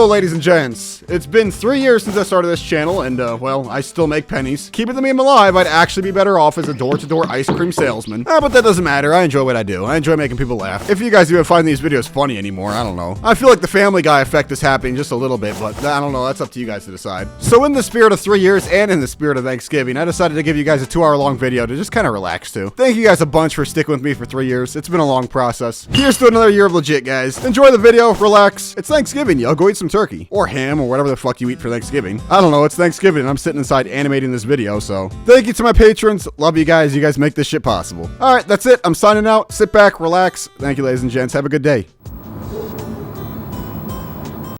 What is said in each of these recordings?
ladies and gents, it's been 3 years since I started this channel, and, well, I still make pennies. Keeping the meme alive, I'd actually be better off as a door-to-door ice cream salesman. But that doesn't matter. I enjoy what I do. I enjoy making people laugh. If you guys even find these videos funny anymore, I don't know. I feel like the Family Guy effect is happening just a little bit, but I don't know. That's up to you guys to decide. So in the spirit of 3 years and in the spirit of Thanksgiving, I decided to give you guys a 2-hour-long video to just kind of relax to. Thank you guys a bunch for sticking with me for 3 years. It's been a long process. Here's to another year of legit, guys. Enjoy the video, relax. It's Thanksgiving, yo. Go eat some turkey. Or ham, or whatever the fuck you eat for Thanksgiving. I don't know, it's Thanksgiving and I'm sitting inside animating this video, so. Thank you to my patrons. Love you guys. You guys make this shit possible. Alright, that's it. I'm signing out. Sit back, relax. Thank you, ladies and gents. Have a good day.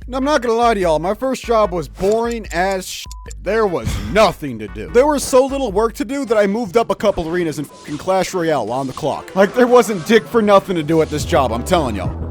Now, I'm not gonna lie to y'all, my first job was boring as shit. There was nothing to do. There was so little work to do that I moved up a couple arenas in fucking Clash Royale on the clock. Like, there wasn't dick for nothing to do at this job, I'm telling y'all.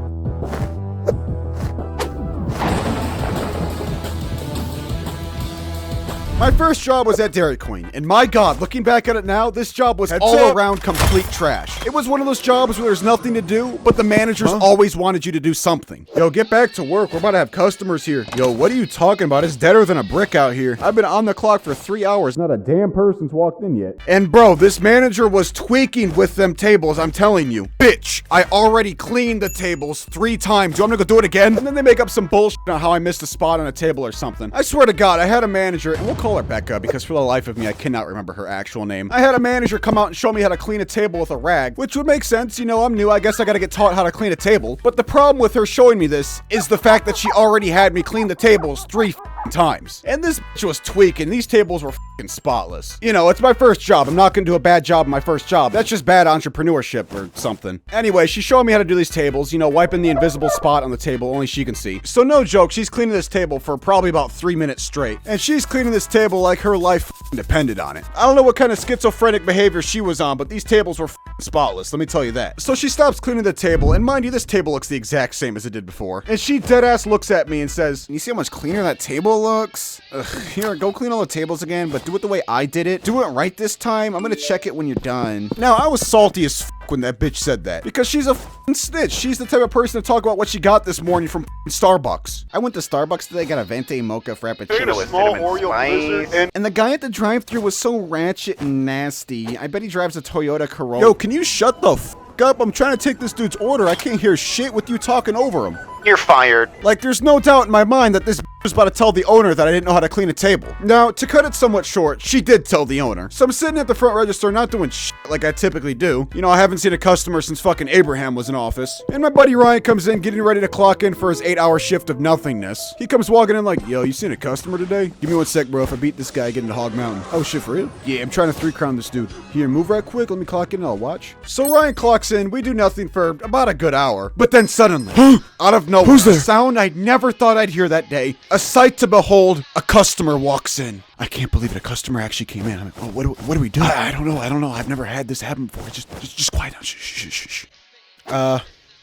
My first job was at Dairy Queen, and my god, looking back at it now, this job was all around complete trash. It was one of those jobs where there's nothing to do, but the managers always wanted you to do something. Yo, get back to work, we're about to have customers here. Yo, what are you talking about? It's deader than a brick out here. I've been on the clock for 3 hours, not a damn person's walked in yet. And bro, this manager was tweaking with them tables, I'm telling you. Bitch, I already cleaned the tables 3 times. Do you want me to go do it again? And then they make up some bullshit on how I missed a spot on a table or something. I swear to god, I had a manager, and we'll call her Becca because for the life of me I cannot remember her actual name. I had a manager come out and show me how to clean a table with a rag, which would make sense, you know, I'm new, I guess I gotta get taught how to clean a table. But the problem with her showing me this is the fact that she already had me clean the tables 3 times. And this bitch was tweaking. These tables were fucking spotless. You know, it's my first job. I'm not gonna do a bad job in my first job. That's just bad entrepreneurship or something. Anyway, she's showing me how to do these tables, you know, wiping the invisible spot on the table only she can see. So no joke, she's cleaning this table for probably about 3 minutes straight. And she's cleaning this table like her life depended on it. I don't know what kind of schizophrenic behavior she was on, but these tables were spotless, let me tell you that. So she stops cleaning the table, and mind you, this table looks the exact same as it did before. And she deadass looks at me and says, "You see how much cleaner that table looks? Ugh, here, go clean all the tables again, but do it the way I did it. Do it right this time. I'm gonna check it when you're done." Now, I was salty as when that bitch said that, because she's a snitch. She's the type of person to talk about what she got this morning from Starbucks. I went to Starbucks today, got a venti mocha frappuccino with cinnamon spice. And the guy at the drive-thru was so ratchet and nasty. I bet he drives a Toyota Corolla. Yo, can you shut the f up? I'm trying to take this dude's order. I can't hear shit with you talking over him. You're fired. Like, there's no doubt in my mind that this was about to tell the owner that I didn't know how to clean a table. Now, to cut it somewhat short, she did tell the owner. So I'm sitting at the front register not doing shit like I typically do. You know, I haven't seen a customer since fucking Abraham was in office. And my buddy Ryan comes in, getting ready to clock in for his 8-hour shift of nothingness. He comes walking in like, "Yo, you seen a customer today? Give me 1 sec, bro. If I beat this guy, I get into Hog Mountain." "Oh shit, for real?" "Yeah, I'm trying to 3-crown this dude." "Here, move right quick. Let me clock in and I'll watch." So Ryan clocks in. We do nothing for about a good hour. But then suddenly, out of nowhere, Who's there? a sound I'd never thought I'd hear that day. A sight to behold, a customer walks in. I can't believe it. A customer actually came in. I'm like, "Oh, what do we do?" I don't know. I've never had this happen before. Just quiet down. Shh.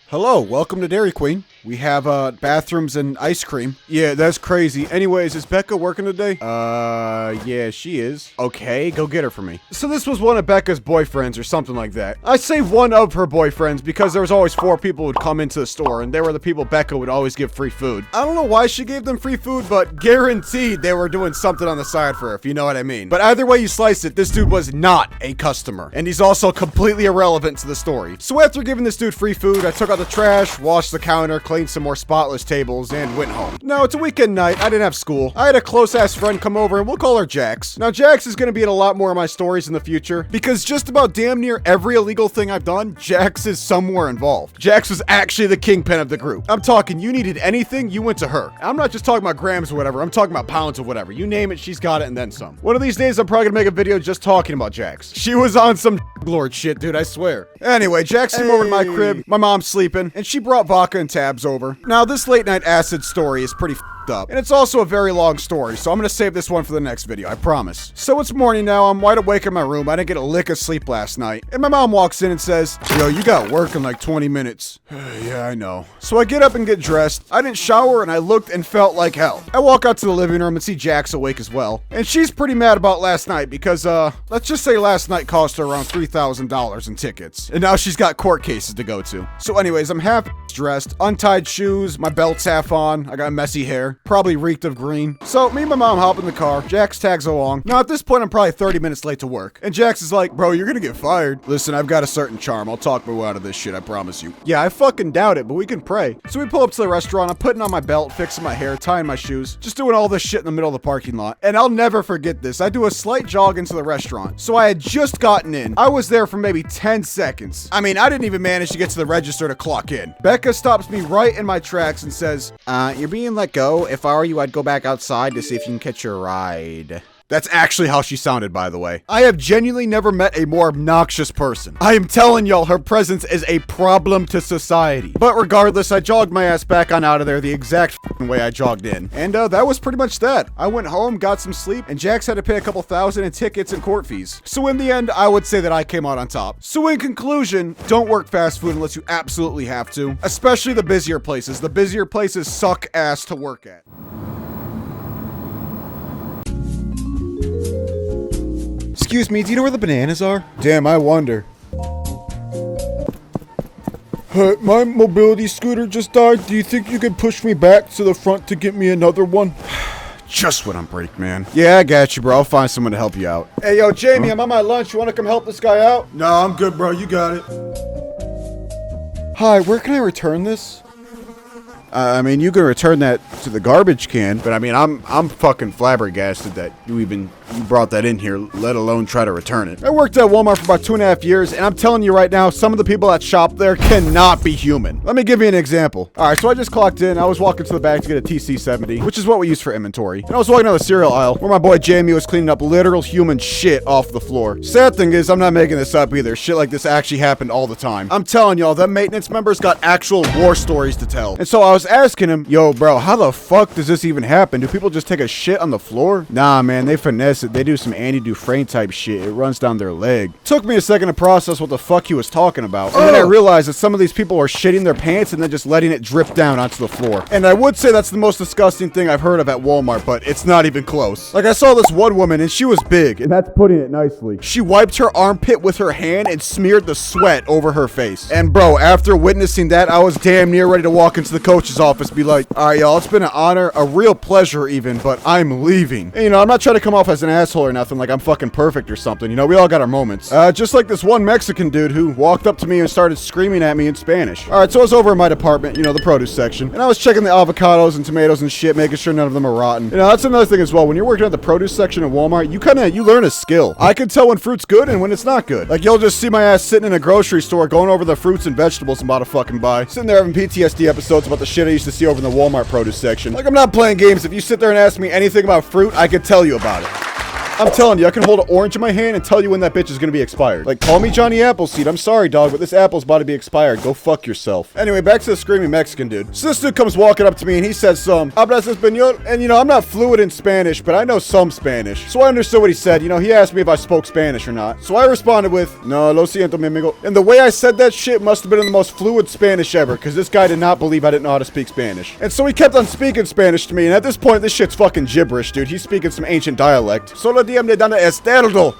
Hello, welcome to Dairy Queen. We have, bathrooms and ice cream. Yeah, that's crazy. Anyways, is Becca working today? Yeah, she is. Okay, go get her for me. So this was one of Becca's boyfriends or something like that. I say one of her boyfriends because there was always 4 people who would come into the store, and they were the people Becca would always give free food. I don't know why she gave them free food, but guaranteed they were doing something on the side for her, if you know what I mean. But either way you slice it, this dude was not a customer, and he's also completely irrelevant to the story. So after giving this dude free food, I took out the trash, washed the counter, cleaned some more spotless tables, and went home. Now, it's a weekend night. I didn't have school. I had a close-ass friend come over, and we'll call her Jax. Now, Jax is going to be in a lot more of my stories in the future, because just about damn near every illegal thing I've done, Jax is somewhere involved. Jax was actually the kingpin of the group. I'm talking, you needed anything, you went to her. I'm not just talking about grams or whatever. I'm talking about pounds or whatever. You name it, she's got it, and then some. One of these days, I'm probably going to make a video just talking about Jax. She was on some lord shit, dude, I swear. Anyway, Jax came over to my crib. My mom's sleeping, and she brought vodka and tabs over. Now, this late night acid story is pretty up. And it's also a very long story, so I'm gonna save this one for the next video, I promise. So it's morning now, I'm wide awake in my room, I didn't get a lick of sleep last night. And my mom walks in and says, "Yo, you got work in like 20 minutes. Yeah, I know. So I get up and get dressed. I didn't shower and I looked and felt like hell. I walk out to the living room and see Jax awake as well. And she's pretty mad about last night because, let's just say last night cost her around $3,000 in tickets. And now she's got court cases to go to. So anyways, I'm half dressed, untied shoes, my belt's half on, I got messy hair. register. Probably reeked of green. So me and my mom hop in the car. Jax tags along. Now at this point, I'm probably 30 minutes late to work. And Jax is like, bro, you're gonna get fired. Listen, I've got a certain charm. I'll talk my way out of this shit, I promise you. Yeah, I fucking doubt it, but we can pray. So we pull up to the restaurant. I'm putting on my belt, fixing my hair, tying my shoes, just doing all this shit in the middle of the parking lot. And I'll never forget this. I do a slight jog into the restaurant. So I had just gotten in. I was there for maybe 10 seconds. I mean, I didn't even manage to get to the register to clock in. Becca stops me right in my tracks and says, you're being let go. If I were you, I'd go back outside to see if you can catch your ride. That's actually how she sounded, by the way. I have genuinely never met a more obnoxious person. I am telling y'all, her presence is a problem to society. But regardless, I jogged my ass back on out of there the exact way I jogged in. And that was pretty much that. I went home, got some sleep, and Jax had to pay a couple thousand in tickets and court fees. So in the end, I would say that I came out on top. So in conclusion, don't work fast food unless you absolutely have to. Especially the busier places. The busier places suck ass to work at. Excuse me, do you know where the bananas are? Damn, I wonder. Hey, my mobility scooter just died. Do you think you could push me back to the front to get me another one? Just when I'm break, man. Yeah, I got you, bro. I'll find someone to help you out. Hey, yo, Jamie, I'm on my lunch. You want to come help this guy out? No, I'm good, bro. You got it. Hi, where can I return this? I mean, you can return that to the garbage can, but I mean, I'm fucking flabbergasted that you brought that in here, let alone try to return it. I worked at Walmart for about 2.5 years, and I'm telling you right now, some of the people that shop there cannot be human. Let me give you an example. All right, so I just clocked in. I was walking to the back to get a TC70, which is what we use for inventory. And I was walking down the cereal aisle where my boy Jamie was cleaning up literal human shit off the floor. Sad thing is, I'm not making this up either. Shit like this actually happened all the time. I'm telling y'all, them maintenance members got actual war stories to tell. And so I was asking him, yo, bro, how the fuck does this even happen? Do people just take a shit on the floor? Nah, man, they finesse it. They do some Andy Dufresne type shit. It runs down their leg. Took me a second to process what the fuck he was talking about. And then I realized that some of these people are shitting their pants and then just letting it drip down onto the floor. And I would say that's the most disgusting thing I've heard of at Walmart, but it's not even close. Like, I saw this one woman and she was big, and that's putting it nicely. She wiped her armpit with her hand and smeared the sweat over her face. And bro, after witnessing that, I was damn near ready to walk into the coach's office and be like, all right, y'all, it's been an honor, a real pleasure even, but I'm leaving. And, you know, I'm not trying to come off as an asshole or nothing, like I'm fucking perfect or something. You know, we all got our moments. Just like this one Mexican dude who walked up to me and started screaming at me in Spanish. All right, so I was over in my department, you know, the produce section, and I was checking the avocados and tomatoes and shit, making sure none of them are rotten. You know, that's another thing as well. When you're working at the produce section at Walmart, you learn a skill. I can tell when fruit's good and when it's not good. Like, you'll just see my ass sitting in a grocery store going over the fruits and vegetables I'm about to fucking buy. Sitting there having PTSD episodes about the shit I used to see over in the Walmart produce section. Like, I'm not playing games. If you sit there and ask me anything about fruit, I could tell you about it. I'm telling you, I can hold an orange in my hand and tell you when that bitch is gonna be expired. Like, call me Johnny Appleseed. I'm sorry, dog, but this apple's about to be expired. Go fuck yourself. Anyway, back to the screaming Mexican dude. So this dude comes walking up to me and he says hablas español? And you know, I'm not fluent in Spanish, but I know some Spanish. So I understood what he said. You know, he asked me if I spoke Spanish or not. So I responded with, no, lo siento, mi amigo. And the way I said that shit must have been in the most fluid Spanish ever, because this guy did not believe I didn't know how to speak Spanish. And so he kept on speaking Spanish to me, and at this point, this shit's fucking gibberish, dude. He's speaking some ancient dialect. Solo diamne dana esterdo.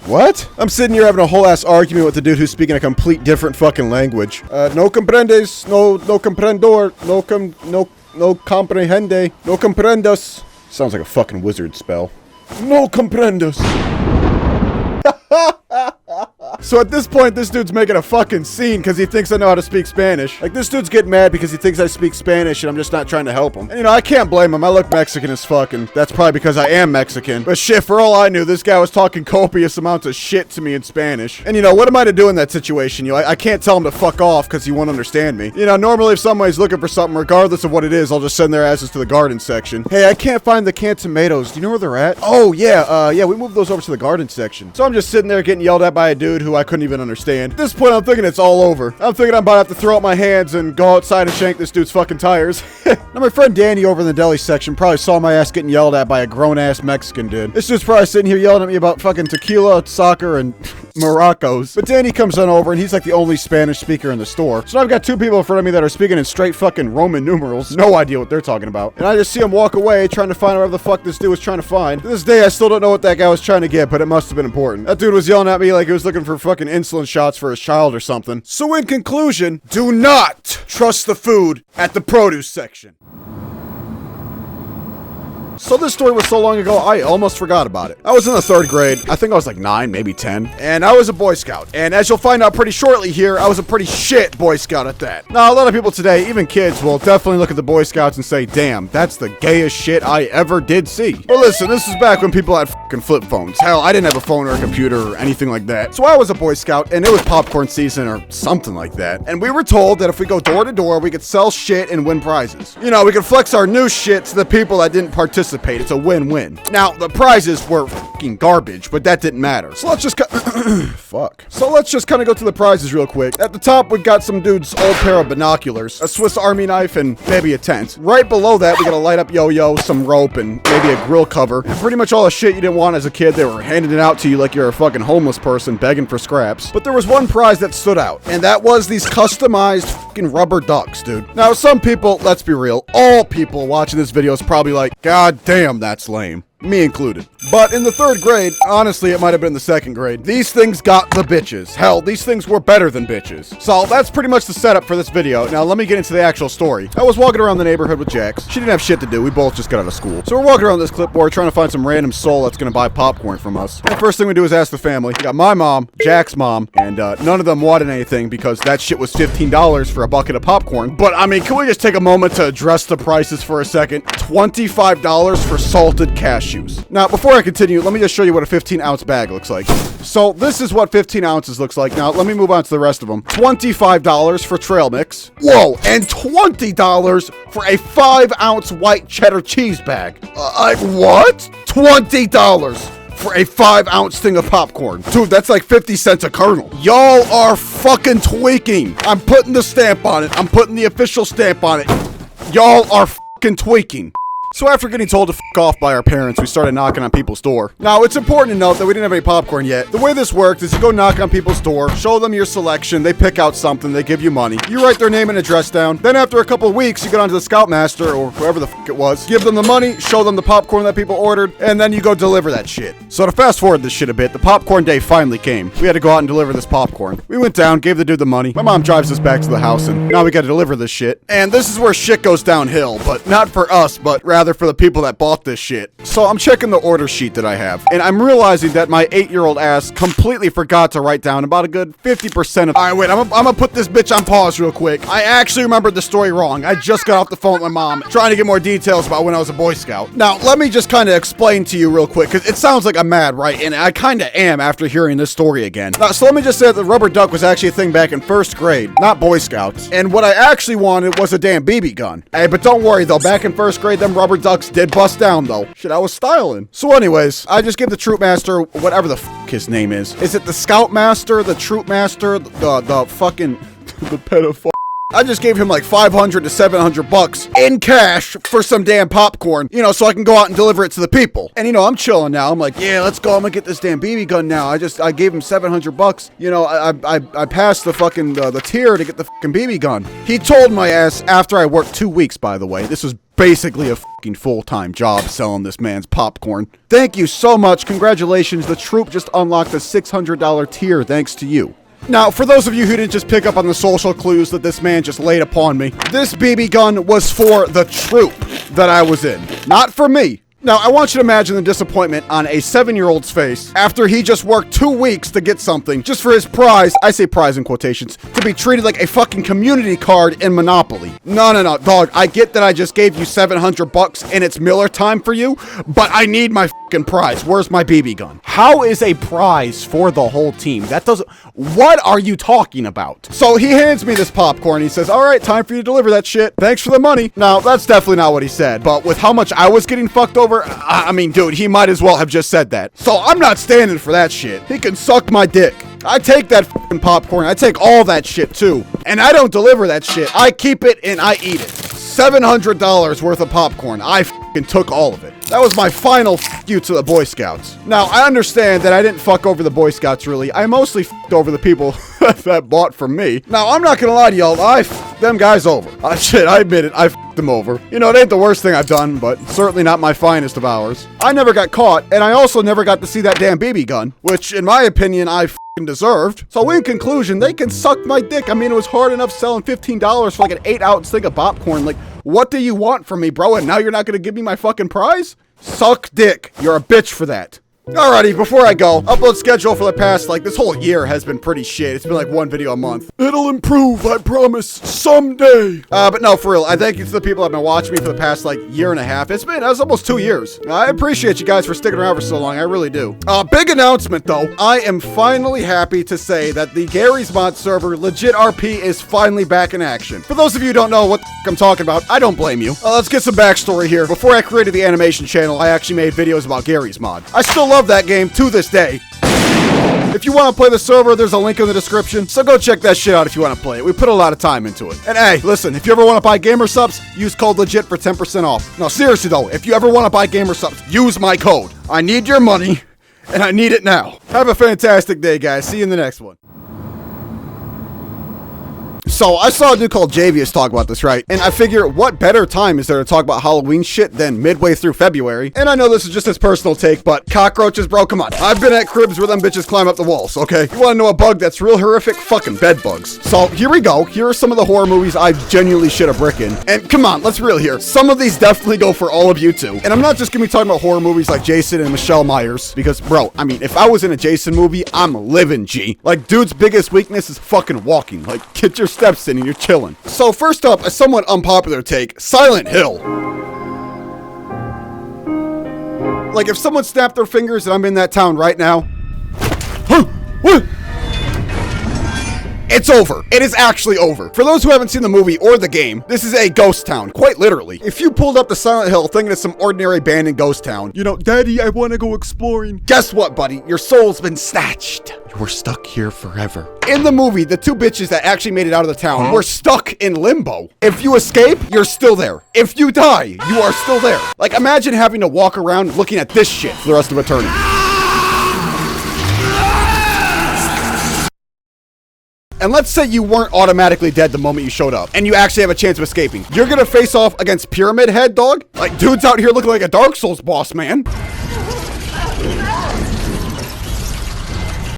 What? I'm sitting here having a whole ass argument with the dude who's speaking a complete different fucking language. No comprendes, no comprendor, no comprehende, no comprendos. Sounds like a fucking wizard spell. No comprendos. So at this point, this dude's making a fucking scene because he thinks I know how to speak Spanish. Like, this dude's getting mad because he thinks I speak Spanish and I'm just not trying to help him. And, you know, I can't blame him. I look Mexican as fuck, and that's probably because I am Mexican. But shit, for all I knew, this guy was talking copious amounts of shit to me in Spanish. And, you know, what am I to do in that situation? You know, I can't tell him to fuck off because he won't understand me. You know, normally if somebody's looking for something, regardless of what it is, I'll just send their asses to the garden section. Hey, I can't find the canned tomatoes. Do you know where they're at? Oh, yeah, we moved those over to the garden section. So I'm just sitting there getting yelled at by a dude who I couldn't even understand. At this point, I'm thinking it's all over. I'm thinking I'm about to have to throw up my hands and go outside and shank this dude's fucking tires. Now, my friend Danny over in the deli section probably saw my ass getting yelled at by a grown-ass Mexican dude. This dude's probably sitting here yelling at me about fucking tequila, soccer, and Morocco's. But Danny comes on over, and he's like the only Spanish speaker in the store. So I've got two people in front of me that are speaking in straight fucking Roman numerals. No idea what they're talking about. And I just see him walk away, trying to find whatever the fuck this dude was trying to find. To this day, I still don't know what that guy was trying to get, but it must have been important. That dude was yelling at me like he was looking for fucking insulin shots for his child or something. So in conclusion, do not trust the food at the produce section. So this story was so long ago, I almost forgot about it. I was in the 3rd grade. I think I was like 9, maybe 10. And I was a Boy Scout. And as you'll find out pretty shortly here, I was a pretty shit Boy Scout at that. Now, a lot of people today, even kids, will definitely look at the Boy Scouts and say, damn, that's the gayest shit I ever did see. But listen, this is back when people had fucking flip phones. Hell, I didn't have a phone or a computer or anything like that. So I was a Boy Scout, and it was popcorn season or something like that. And we were told that if we go door to door, we could sell shit and win prizes. You know, we could flex our new shit to the people that didn't participate. It's a win-win. Now, the prizes were fucking garbage, but that didn't matter. So let's just fuck. So let's just kind of go to the prizes real quick. At the top, we've got some dude's old pair of binoculars, a Swiss Army knife, and maybe a tent. Right below that, we got a light-up yo-yo, some rope, and maybe a grill cover. And pretty much all the shit you didn't want as a kid. They were handing it out to you like you're a fucking homeless person begging for scraps. But there was one prize that stood out, and that was these customized fucking rubber ducks, dude. Now, some people, let's be real, all people watching this video is probably like, God damn, that's lame. Me included. But in the 3rd grade, honestly, it might have been the 2nd grade, these things got the bitches. Hell, these things were better than bitches. So that's pretty much the setup for this video. Now, let me get into the actual story. I was walking around the neighborhood with Jax. She didn't have shit to do. We both just got out of school. So we're walking around this clipboard trying to find some random soul that's gonna buy popcorn from us. And the first thing we do is ask the family. We got my mom, Jack's mom, and none of them wanted anything because that shit was $15 for a bucket of popcorn. But I mean, can we just take a moment to address the prices for a second? $25 for salted cashews. Now, before I continue, let me just show you what a 15-ounce bag looks like. So this is what 15 ounces looks like. Now, let me move on to the rest of them. $25 for trail mix. Whoa, and $20 for a 5-ounce white cheddar cheese bag. What? $20 for a 5-ounce thing of popcorn. Dude, that's like 50 cents a kernel. Y'all are fucking tweaking. I'm putting the stamp on it. I'm putting the official stamp on it. Y'all are fucking tweaking. So after getting told to fuck off by our parents, we started knocking on people's door. Now, it's important to note that we didn't have any popcorn yet. The way this worked is you go knock on people's door, show them your selection, they pick out something, they give you money. You write their name and address down. Then after a couple of weeks, you get onto the Scoutmaster, or whoever the fuck it was, give them the money, show them the popcorn that people ordered, and then you go deliver that shit. So to fast forward this shit a bit, the popcorn day finally came. We had to go out and deliver this popcorn. We went down, gave the dude the money. My mom drives us back to the house, and now we gotta deliver this shit. And this is where shit goes downhill, but not for us, but rather for the people that bought this shit. So I'm checking the order sheet that I have, and I'm realizing that my 8-year-old ass completely forgot to write down about a good 50% of— Alright, wait, I'm gonna put this bitch on pause real quick. I actually remembered the story wrong. I just got off the phone with my mom, trying to get more details about when I was a Boy Scout. Now, let me just kind of explain to you real quick, because it sounds like I'm mad, right? And I kind of am after hearing this story again. Now, so let me just say that the rubber duck was actually a thing back in 1st grade, not Boy Scouts. And what I actually wanted was a damn BB gun. Hey, but don't worry though, back in 1st grade, them rubber ducks did bust down though. Shit, I was styling. So anyways, I just give the troop master, whatever the fuck his name is. Is it the scout master, the troop master, the fucking, the pedophile? I just gave him like 500 to 700 bucks in cash for some damn popcorn, you know, so I can go out and deliver it to the people. And you know, I'm chilling now. I'm like, yeah, let's go. I'm gonna get this damn BB gun now. I gave him 700 bucks. You know, I passed the fucking, the tier to get the fucking BB gun. He told my ass after I worked 2 weeks, by the way. This was basically a fucking full-time job selling this man's popcorn. Thank you so much. Congratulations. The troop just unlocked a $600 tier thanks to you. Now, for those of you who didn't just pick up on the social clues that this man just laid upon me, this BB gun was for the troop that I was in, not for me. Now, I want you to imagine the disappointment on a 7-year-old's face after he just worked 2 weeks to get something just for his prize, I say prize in quotations, to be treated like a fucking community card in Monopoly. No, dog, I get that I just gave you 700 bucks and it's Miller time for you, but I need my fucking prize. Where's my BB gun? How is a prize for the whole team? That doesn't— what are you talking about? So he hands me this popcorn. He says, all right, time for you to deliver that shit. Thanks for the money. Now, that's definitely not what he said, but with how much I was getting fucked over, I mean, dude, he might as well have just said that. So I'm not standing for that shit. He can suck my dick. I take that fucking popcorn. I take all that shit too. And I don't deliver that shit. I keep it and I eat it. $700 worth of popcorn. I fucking took all of it. That was my final fuck you to the Boy Scouts. Now, I understand that I didn't fuck over the Boy Scouts, really. I mostly fucked over the people that bought from me. Now, I'm not gonna lie to y'all. I fucked them guys over. Shit, I admit it. I fucked them over. You know, it ain't the worst thing I've done, but certainly not my finest of hours. I never got caught, and I also never got to see that damn BB gun, which, in my opinion, I fucking deserved. So in conclusion, they can suck my dick. I mean, it was hard enough selling $15 for like an 8-ounce thing of popcorn. Like, What do you want from me, bro? And now you're not gonna give me my fucking prize? Suck dick. You're a bitch for that. Alrighty, before I go, upload schedule for the past, like, this whole year has been pretty shit. It's been like one video a month. It'll improve, I promise, someday. But no, for real, I thank you to the people that have been watching me for the past, like, year and a half. That was almost 2 years. I appreciate you guys for sticking around for so long, I really do. Big announcement, though. I am finally happy to say that the Gary's Mod server, Legit RP, is finally back in action. For those of you who don't know what the I'm talking about, I don't blame you. Let's get some backstory here. Before I created the animation channel, I actually made videos about Gary's Mod. I still love that game to this day. If you want to play the server, there's a link in the description, so go check that shit out if you want to play it. We put a lot of time into it. And hey, listen, if you ever want to buy gamer subs, use code LEGIT for 10% off. No, seriously though, if you ever want to buy gamer subs, use my code. I need your money, and I need it now. Have a fantastic day, guys. See you in the next one. So, I saw a dude called Javius talk about this, right? And I figure, what better time is there to talk about Halloween shit than midway through February? And I know this is just his personal take, but cockroaches, bro, come on. I've been at cribs where them bitches climb up the walls, okay? You wanna know a bug that's real horrific? Fucking bed bugs. So, here we go. Here are some of the horror movies I genuinely shit a brick in. And come on, let's be real here. Some of these definitely go for all of you too. And I'm not just gonna be talking about horror movies like Jason and Michelle Myers, because, bro, I mean, if I was in a Jason movie, I'm living, G. Like, dude's biggest weakness is fucking walking. Like, get your steps in and you're chilling. So first up, a somewhat unpopular take, Silent Hill. Like if someone snapped their fingers and I'm in that town right now, it's over. It is actually over. For those who haven't seen the movie or the game, this is a ghost town, quite literally. If you pulled up to Silent Hill thinking it's some ordinary abandoned ghost town, you know, Daddy, I want to go exploring. Guess what, buddy? Your soul's been snatched. You're stuck here forever. In the movie, the two bitches that actually made it out of the town were stuck in limbo. If you escape, you're still there. If you die, you are still there. Like, imagine having to walk around looking at this shit for the rest of eternity. And let's say you weren't automatically dead the moment you showed up, and you actually have a chance of escaping. You're gonna face off against Pyramid Head, dog? Like, dude's out here looking like a Dark Souls boss, man.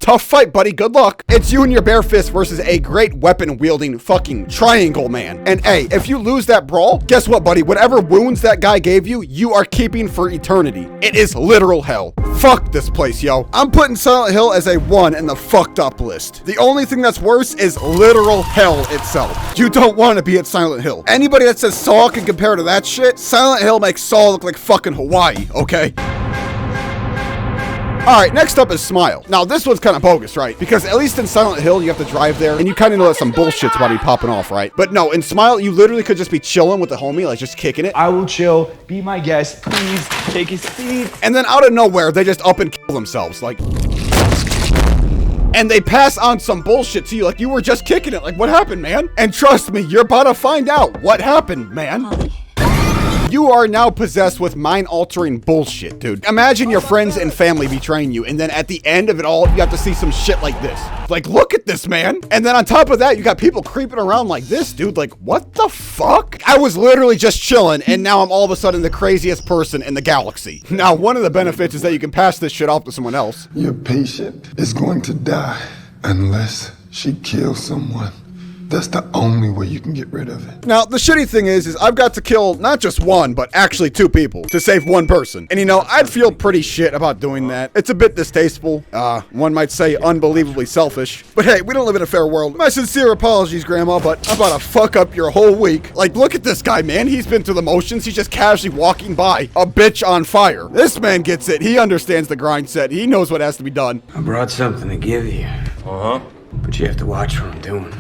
Tough fight, buddy. Good luck. It's you and your bare fist versus a great weapon-wielding fucking triangle man. And hey, if you lose that brawl, guess what, buddy? Whatever wounds that guy gave you, you are keeping for eternity. It is literal hell. Fuck this place, yo. I'm putting Silent Hill as a 1 in the fucked up list. The only thing that's worse is literal hell itself. You don't want to be at Silent Hill. Anybody that says Saw can compare to that shit, Silent Hill makes Saw look like fucking Hawaii, okay? Alright, next up is Smile. Now, this one's kind of bogus, right? Because at least in Silent Hill, you have to drive there, and you kind of know that some bullshit's about to be popping off, right? But no, in Smile, you literally could just be chilling with the homie, like just kicking it. I will chill, be my guest, please, take a seat. And then out of nowhere, they just up and kill themselves, like... And they pass on some bullshit to you, like you were just kicking it, like what happened, man? And trust me, you're about to find out what happened, man. You are now possessed with mind-altering bullshit, dude. Imagine your friends and family betraying you, and then at the end of it all, you have to see some shit like this. Like, look at this, man. And then on top of that, you got people creeping around like this, dude. Like, what the fuck? I was literally just chilling, and now I'm all of a sudden the craziest person in the galaxy. Now, one of the benefits is that you can pass this shit off to someone else. Your patient is going to die unless she kills someone. That's the only way you can get rid of it. Now, the shitty thing is I've got to kill not just one, but actually 2 people to save 1 person. And you know, I'd feel pretty shit about doing that. It's a bit distasteful. One might say unbelievably selfish. But hey, we don't live in a fair world. My sincere apologies, Grandma, but I'm about to fuck up your whole week. Like, look at this guy, man. He's been through the motions. He's just casually walking by. A bitch on fire. This man gets it. He understands the grind set. He knows what has to be done. I brought something to give you. But you have to watch what I'm doing.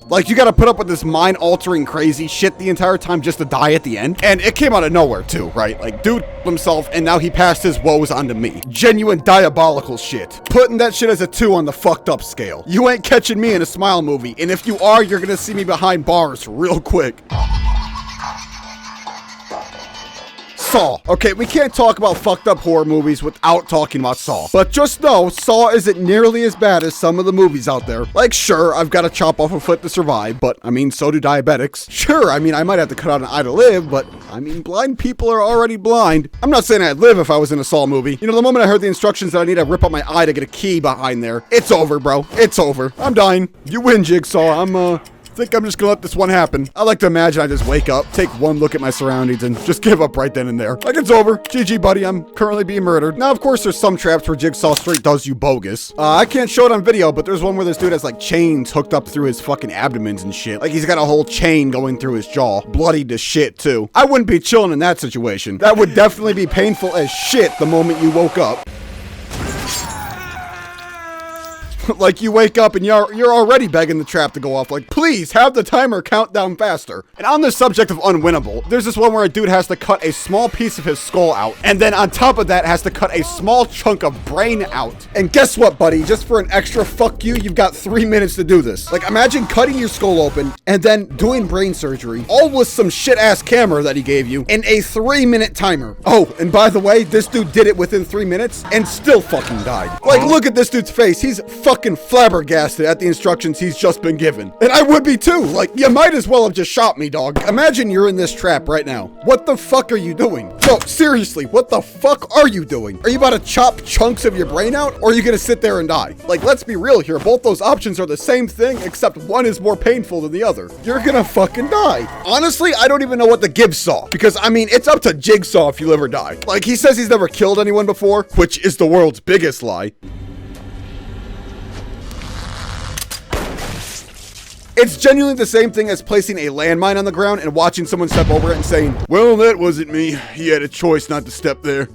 Like, you gotta put up with this mind-altering crazy shit the entire time just to die at the end. And it came out of nowhere, too, right? Like, dude himself, and now he passed his woes onto me. Genuine diabolical shit. Putting that shit as a 2 on the fucked up scale. You ain't catching me in a Smile movie, and if you are, you're gonna see me behind bars real quick. Saw. Okay, we can't talk about fucked up horror movies without talking about Saw. But just know, Saw isn't nearly as bad as some of the movies out there. Like, sure, I've got to chop off a foot to survive, but, I mean, so do diabetics. Sure, I mean, I might have to cut out an eye to live, but, I mean, blind people are already blind. I'm not saying I'd live if I was in a Saw movie. You know, the moment I heard the instructions that I need to rip out my eye to get a key behind there, it's over, bro. It's over. I'm dying. You win, Jigsaw. think I'm just gonna let this one happen. I like to imagine I just wake up, take one look at my surroundings, and just give up right then and there. Like, it's over. GG, buddy. I'm currently being murdered. Now, of course, there's some traps where Jigsaw straight does you bogus. I can't show it on video, but there's one where this dude has like chains hooked up through his fucking abdomens and shit. Like, he's got a whole chain going through his jaw. Bloody to shit, too. I wouldn't be chilling in that situation. That would definitely be painful as shit the moment you woke up. Like, you wake up and you're already begging the trap to go off. Like, please have the timer count down faster. And on the subject of unwinnable, there's this one where a dude has to cut a small piece of his skull out, and then on top of that has to cut a small chunk of brain out. And guess what, buddy? Just for an extra fuck you, you've got 3 minutes to do this. Like, imagine cutting your skull open and then doing brain surgery, all with some shit-ass camera that he gave you, and a 3-minute timer. Oh, and by the way, this dude did it within 3 minutes and still fucking died. Like, look at this dude's face. He's fucking flabbergasted at the instructions he's just been given. And I would be too. Like, you might as well have just shot me, dog. Imagine you're in this trap right now. What the fuck are you doing? No, seriously, what the fuck are you doing? Are you about to chop chunks of your brain out, or are you gonna sit there and die? Like, let's be real here. Both those options are the same thing, except one is more painful than the other. You're gonna fucking die. Honestly, I don't even know what the Gibbs saw, because I mean, it's up to Jigsaw if you live or die. Like, he says he's never killed anyone before, which is the world's biggest lie. It's genuinely the same thing as placing a landmine on the ground and watching someone step over it and saying, well, that wasn't me. He had a choice not to step there.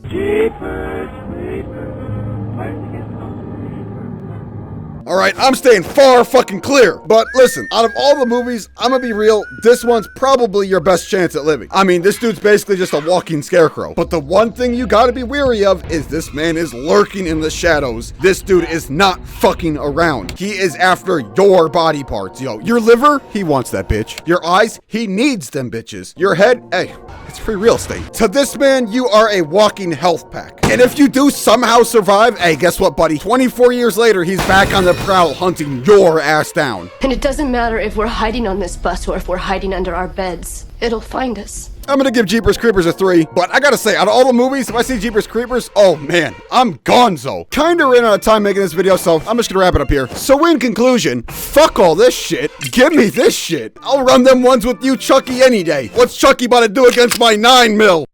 All right, I'm staying far fucking clear. But listen, out of all the movies, I'm gonna be real, this one's probably your best chance at living. I mean, this dude's basically just a walking scarecrow. But the one thing you gotta be weary of is this man is lurking in the shadows. This dude is not fucking around. He is after your body parts, yo. Your liver, he wants that bitch. Your eyes, he needs them bitches. Your head, hey, it's free real estate. To this man, you are a walking health pack. And if you do somehow survive, hey, guess what, buddy? 24 years later, he's back on the prowl hunting your ass down. And it doesn't matter if we're hiding on this bus or if we're hiding under our beds. It'll find us. I'm gonna give Jeepers Creepers a 3, but I gotta say, out of all the movies, if I see Jeepers Creepers, oh man, I'm gonzo. Kinda ran out of time making this video, so I'm just gonna wrap it up here. So in conclusion, fuck all this shit. Give me this shit. I'll run them ones with you, Chucky, any day. What's Chucky about to do against my 9 mil?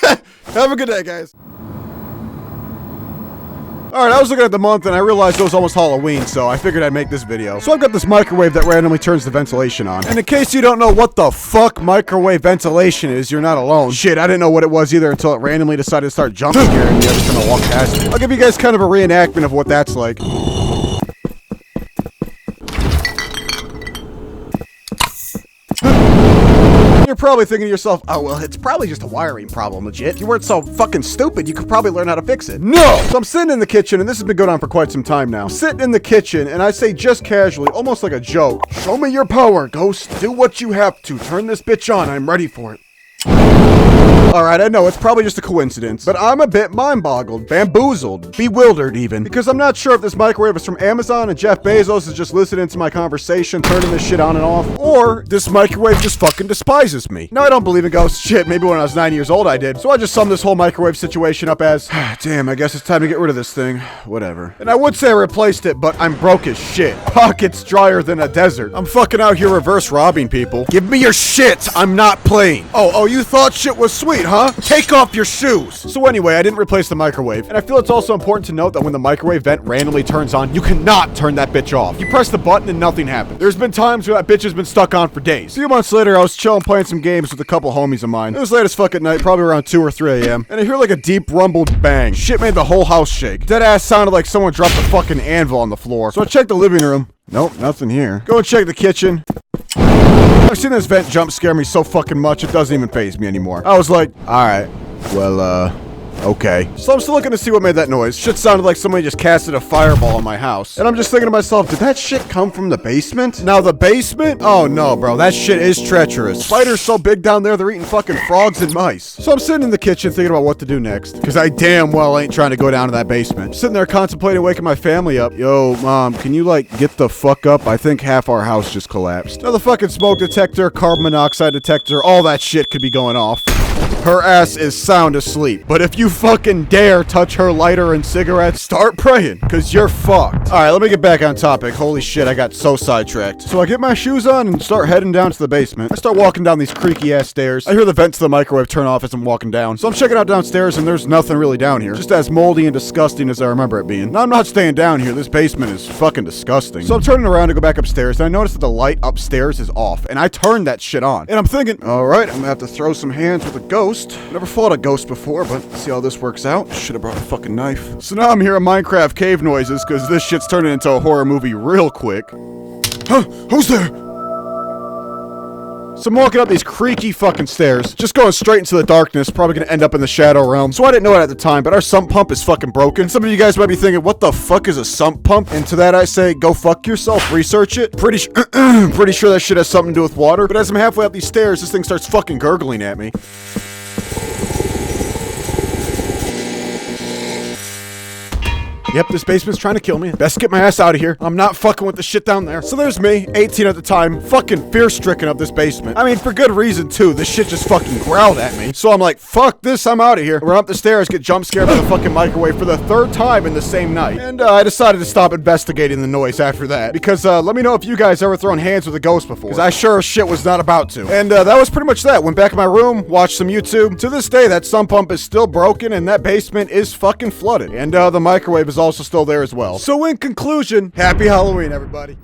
Have a good day, guys. Alright, I was looking at the month and I realized it was almost Halloween, so I figured I'd make this video. So I've got this microwave that randomly turns the ventilation on. And in case you don't know what the fuck microwave ventilation is, you're not alone. Shit, I didn't know what it was either until it randomly decided to start jump scaring me every time I walk past it. I'll give you guys kind of a reenactment of what that's like. You're probably thinking to yourself, oh, well, it's probably just a wiring problem, legit. If you weren't so fucking stupid, you could probably learn how to fix it. No! So I'm sitting in the kitchen, and this has been going on for quite some time now. Sitting in the kitchen, and I say just casually, almost like a joke, show me your power, Ghost. Do what you have to. Turn this bitch on. I'm ready for it. Alright, I know, it's probably just a coincidence, but I'm a bit mind-boggled, bamboozled, bewildered even, because I'm not sure if this microwave is from Amazon and Jeff Bezos is just listening to my conversation, turning this shit on and off, or this microwave just fucking despises me. No, I don't believe in ghosts. Shit, maybe when I was 9 years old I did. So I just summed this whole microwave situation up as, damn, I guess it's time to get rid of this thing. Whatever. And I would say I replaced it, but I'm broke as shit. Pockets drier than a desert. I'm fucking out here reverse robbing people. Give me your shit! I'm not playing. Oh, you thought shit was sweet, huh? Take off your shoes. So anyway, I didn't replace the microwave. And I feel it's also important to note that when the microwave vent randomly turns on, you cannot turn that bitch off. You press the button and nothing happens. There's been times where that bitch has been stuck on for days. A few months later, I was chilling playing some games with a couple homies of mine. It was late as fuck at night, probably around 2 or 3 a.m. And I hear like a deep rumbled bang. Shit made the whole house shake. Dead ass sounded like someone dropped a fucking anvil on the floor. So I checked the living room. Nope, nothing here. Go and check the kitchen. I've seen this vent jump scare me so fucking much, it doesn't even faze me anymore. I was like, alright, well, okay. So I'm still looking to see what made that noise. Shit sounded like somebody just casted a fireball in my house. And I'm just thinking to myself, did that shit come from the basement? Now the basement? Oh no, bro, that shit is treacherous. Spiders so big down there, they're eating fucking frogs and mice. So I'm sitting in the kitchen thinking about what to do next. Because I damn well ain't trying to go down to that basement. Sitting there contemplating waking my family up. Yo, mom, can you like get the fuck up? I think half our house just collapsed. Now the fucking smoke detector, carbon monoxide detector, all that shit could be going off. her ass is sound asleep. But if you fucking dare touch her lighter and cigarettes, start praying, cause you're fucked. All right, let me get back on topic. Holy shit, I got so sidetracked. So I get my shoes on and start heading down to the basement. I start walking down these creaky ass stairs. I hear the vent to the microwave turn off as I'm walking down. So I'm checking out downstairs and there's nothing really down here. Just as moldy and disgusting as I remember it being. Now I'm not staying down here. This basement is fucking disgusting. So I'm turning around to go back upstairs and I notice that the light upstairs is off. And I turned that shit on. And I'm thinking, all right, I'm gonna have to throw some hands with a ghost. Never fought a ghost before, but let's see how this works out. Should have brought a fucking knife. So now I'm hearing Minecraft cave noises because this shit's turning into a horror movie real quick. Huh? Who's there? So I'm walking up these creaky fucking stairs, just going straight into the darkness, probably gonna end up in the shadow realm. So I didn't know it at the time, but our sump pump is fucking broken. Some of you guys might be thinking, what the fuck is a sump pump? And to that I say, go fuck yourself, research it. Pretty sure that shit has something to do with water, but as I'm halfway up these stairs, this thing starts fucking gurgling at me. Yep, this basement's trying to kill me. Best get my ass out of here. I'm not fucking with the shit down there. So there's me, 18 at the time, fucking fear-stricken of this basement. I mean, for good reason, too. This shit just fucking growled at me. So I'm like, fuck this, I'm out of here. Run up the stairs, get jump scared by the fucking microwave for the third time in the same night. And I decided to stop investigating the noise after that. Because let me know if you guys ever thrown hands with a ghost before. Because I sure as shit was not about to. And that was pretty much that. Went back in my room, watched some YouTube. To this day, that sump pump is still broken and that basement is fucking flooded. And the microwave is also still there as well. So in conclusion, happy Halloween, everybody.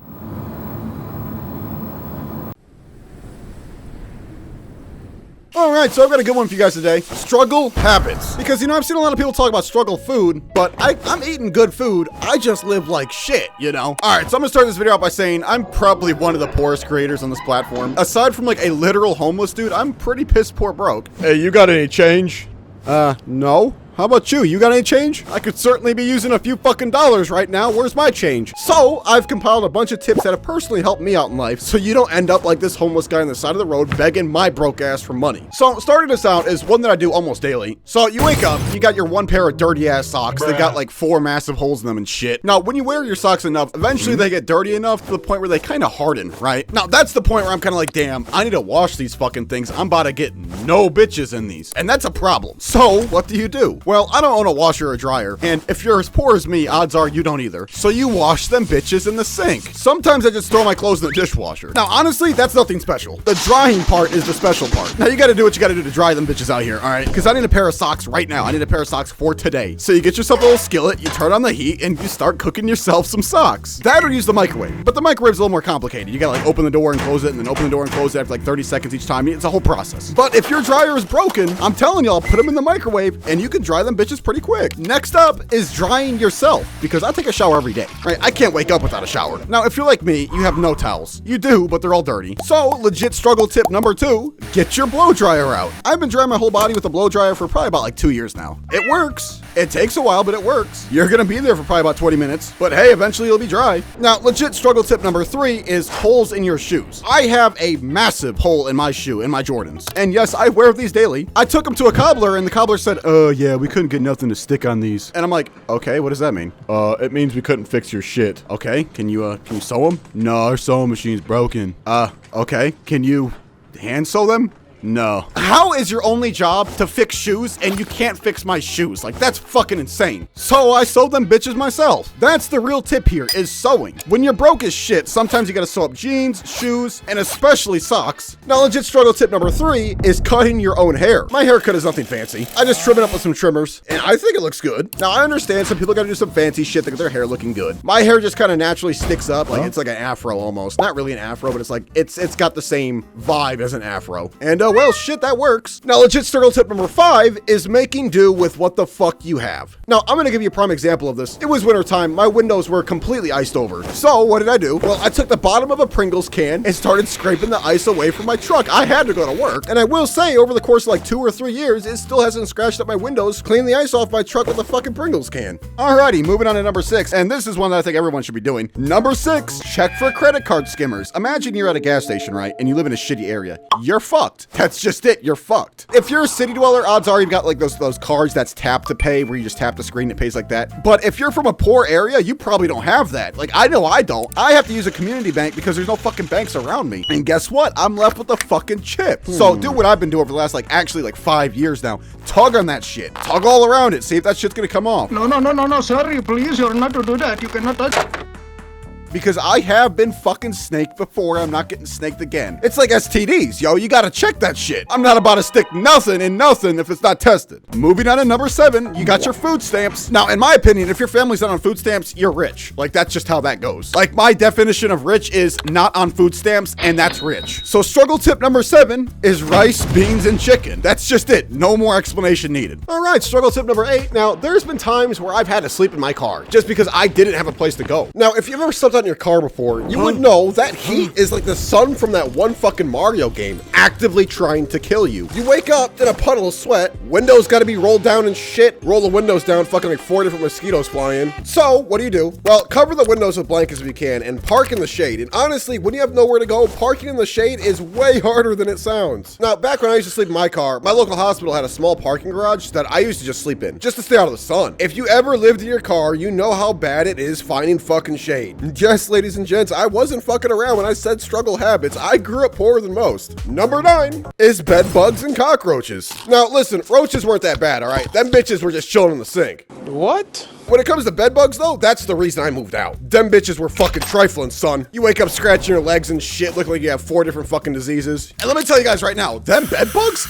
Alright, so I've got a good one for you guys today. Struggle habits. Because, you know, I've seen a lot of people talk about struggle food, but I'm eating good food. I just live like shit, you know? Alright, so I'm gonna start this video out by saying I'm probably one of the poorest creators on this platform. Aside from like a literal homeless dude, I'm pretty piss poor broke. Hey, you got any change? No. How about you? You got any change? I could certainly be using a few fucking dollars right now. Where's my change? So I've compiled a bunch of tips that have personally helped me out in life so you don't end up like this homeless guy on the side of the road begging my broke ass for money. So starting this out is one that I do almost daily. So you wake up, you got your one pair of dirty ass socks. They got like 4 massive holes in them and shit. Now, when you wear your socks enough, eventually they get dirty enough to the point where they kind of harden, right? Now, that's the point where I'm kind of like, damn, I need to wash these fucking things. I'm about to get no bitches in these. And that's a problem. So what do? Well, I don't own a washer or dryer, and if you're as poor as me, odds are you don't either. So you wash them bitches in the sink. Sometimes I just throw my clothes in the dishwasher. Now, honestly, that's nothing special. The drying part is the special part. Now, you gotta do what you gotta do to dry them bitches out here, all right? Because I need a pair of socks right now. I need a pair of socks for today. So you get yourself a little skillet, you turn on the heat, and you start cooking yourself some socks. That or use the microwave. But the microwave's a little more complicated. You gotta like open the door and close it, and then open the door and close it after like 30 seconds each time. It's a whole process. But if your dryer is broken, I'm telling y'all, put them in the microwave, and you can dry them bitches pretty quick. Next up is drying yourself, because I take a shower every day, right? I can't wake up without a shower. Now, if you're like me, you have no towels. You do, but they're all dirty. So, legit struggle tip number 2, get your blow dryer out. I've been drying my whole body with a blow dryer for probably about like 2 years now. It works. It takes a while, but it works. You're gonna be there for probably about 20 minutes, but hey, eventually you'll be dry. Now, legit struggle tip number 3 is holes in your shoes. I have a massive hole in my shoe, in my Jordans. And yes, I wear these daily. I took them to a cobbler and the cobbler said, yeah, we couldn't get nothing to stick on these. And I'm like, okay, what does that mean? It means we couldn't fix your shit. Okay, can you sew them? No, our sewing machine's broken. Okay, can you hand sew them? No. How is your only job to fix shoes and you can't fix my shoes? Like, that's fucking insane. So I sewed them bitches myself. That's the real tip here, is sewing. When you're broke as shit, sometimes you gotta sew up jeans, shoes, and especially socks. Now, legit struggle tip number 3 is cutting your own hair. My haircut is nothing fancy. I just trim it up with some trimmers, and I think it looks good. Now, I understand some people gotta do some fancy shit to get their hair looking good. My hair just kind of naturally sticks up, like it's like an afro almost. Not really an afro, but it's like, it's got the same vibe as an afro. And well, shit, that works. Now, legit struggle tip number 5 is making do with what the fuck you have. Now, I'm gonna give you a prime example of this. It was winter time. My windows were completely iced over. So what did I do? Well, I took the bottom of a Pringles can and started scraping the ice away from my truck. I had to go to work. And I will say, over the course of like 2 or 3 years, it still hasn't scratched up my windows, cleaned the ice off my truck with a fucking Pringles can. Alrighty, moving on to number 6. And this is one that I think everyone should be doing. Number 6, check for credit card skimmers. Imagine you're at a gas station, right? And you live in a shitty area. You're fucked. That's just it. You're fucked. If you're a city dweller, odds are you've got like those cards that's tap to pay where you just tap the screen and it pays like that. But if you're from a poor area, you probably don't have that. Like, I know I don't. I have to use a community bank because there's no fucking banks around me. And guess what? I'm left with a fucking chip. So do what I've been doing for the last actually 5 years now. Tug on that shit. Tug all around it. See if that shit's gonna come off. No, sorry, please, you're not to do that. You cannot touch. Because I have been fucking snaked before. I'm not getting snaked again. It's like STDs, yo. You gotta check that shit. I'm not about to stick nothing in nothing if it's not tested. Moving on to number 7, you got your food stamps. Now, in my opinion, if your family's not on food stamps, you're rich. Like, that's just how that goes. Like, my definition of rich is not on food stamps, and that's rich. So struggle tip number 7 is rice, beans, and chicken. That's just it. No more explanation needed. All right, struggle tip number 8. Now, there's been times where I've had to sleep in my car just because I didn't have a place to go. Now, if you've ever slept on your car before, you would know that heat is like the sun from that one fucking Mario game, actively trying to kill you. You wake up in a puddle of sweat, windows gotta be rolled down and shit, roll the windows down, fucking like 4 different mosquitoes fly in. So, what do? Well, cover the windows with blankets if you can, and park in the shade. And honestly, when you have nowhere to go, parking in the shade is way harder than it sounds. Now, back when I used to sleep in my car, my local hospital had a small parking garage that I used to just sleep in, just to stay out of the sun. If you ever lived in your car, you know how bad it is finding fucking shade. Yes, ladies and gents, I wasn't fucking around when I said struggle habits. I grew up poorer than most. Number 9 is bed bugs and cockroaches. Now listen, roaches weren't that bad, all right? Them bitches were just chilling in the sink. What? When it comes to bed bugs though, that's the reason I moved out. Them bitches were fucking trifling, son. You wake up scratching your legs and shit, look like you have 4 different fucking diseases. And let me tell you guys right now, them bed bugs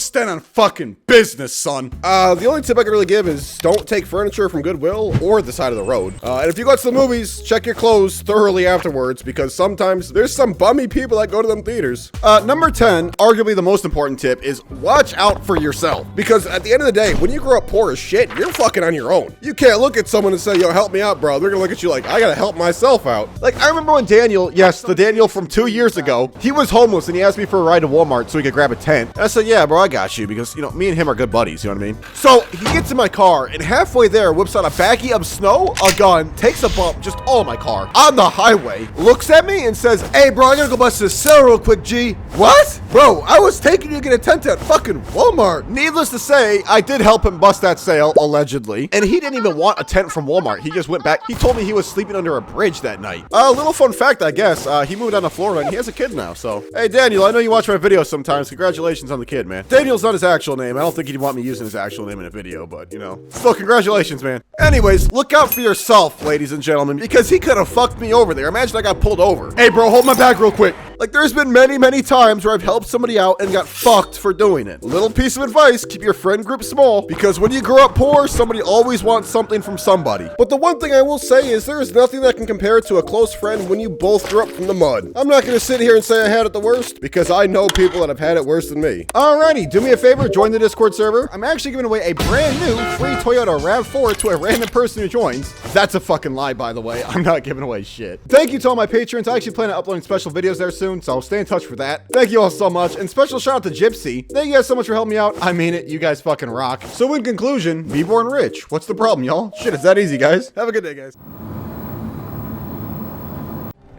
stand on fucking business, son. The only tip I can really give is don't take furniture from Goodwill or the side of the road. And if you go to the movies, check your clothes thoroughly afterwards because sometimes there's some bummy people that go to them theaters. Number 10, arguably the most important tip, is watch out for yourself. Because at the end of the day, when you grow up poor as shit, you're fucking on your own. You can't look at someone and say, yo, help me out, bro. They're gonna look at you like, I gotta help myself out. Like, I remember when Daniel, yes, the Daniel from 2 years ago, he was homeless and he asked me for a ride to Walmart so he could grab a tent. And I said, yeah, bro, I got you because, you know, me and him are good buddies, you know what I mean? So he gets in my car and halfway there whips out a baggie of snow, a gun, takes a bump just all my car on the highway, looks at me and says, hey, bro, I gotta go bust this sale real quick, G. What? Bro, I was taking you to get a tent at fucking Walmart. Needless to say, I did help him bust that sale, allegedly. And he didn't even want a tent from Walmart. He just went back. He told me he was sleeping under a bridge that night. A little fun fact, I guess. He moved down to Florida and he has a kid now, so. Hey, Daniel, I know you watch my videos sometimes. Congratulations on the kid, man. Daniel's not his actual name. I don't think he'd want me using his actual name in a video, but, you know. Still, congratulations, man. Anyways, look out for yourself, ladies and gentlemen, because he could have fucked me over there. Imagine I got pulled over. Hey, bro, hold my bag real quick. Like, there's been many, many times where I've helped somebody out and got fucked for doing it. Little piece of advice, keep your friend group small, because when you grow up poor, somebody always wants something from somebody. But the one thing I will say is there is nothing that can compare to a close friend when you both grew up from the mud. I'm not gonna sit here and say I had it the worst, because I know people that have had it worse than me. Alrighty, do me a favor, join the Discord server. I'm actually giving away a brand new free Toyota RAV4 to a random person who joins. That's a fucking lie, by the way. I'm not giving away shit. Thank you to all my patrons. I actually plan on uploading special videos there soon, so stay in touch for that. Thank you all so much, and special shout out to Gypsy. Thank you guys so much for helping me out. I mean it, you guys fucking rock. So in conclusion, be born rich. What's the problem, y'all? Shit, it's that easy, guys. Have a good day, guys.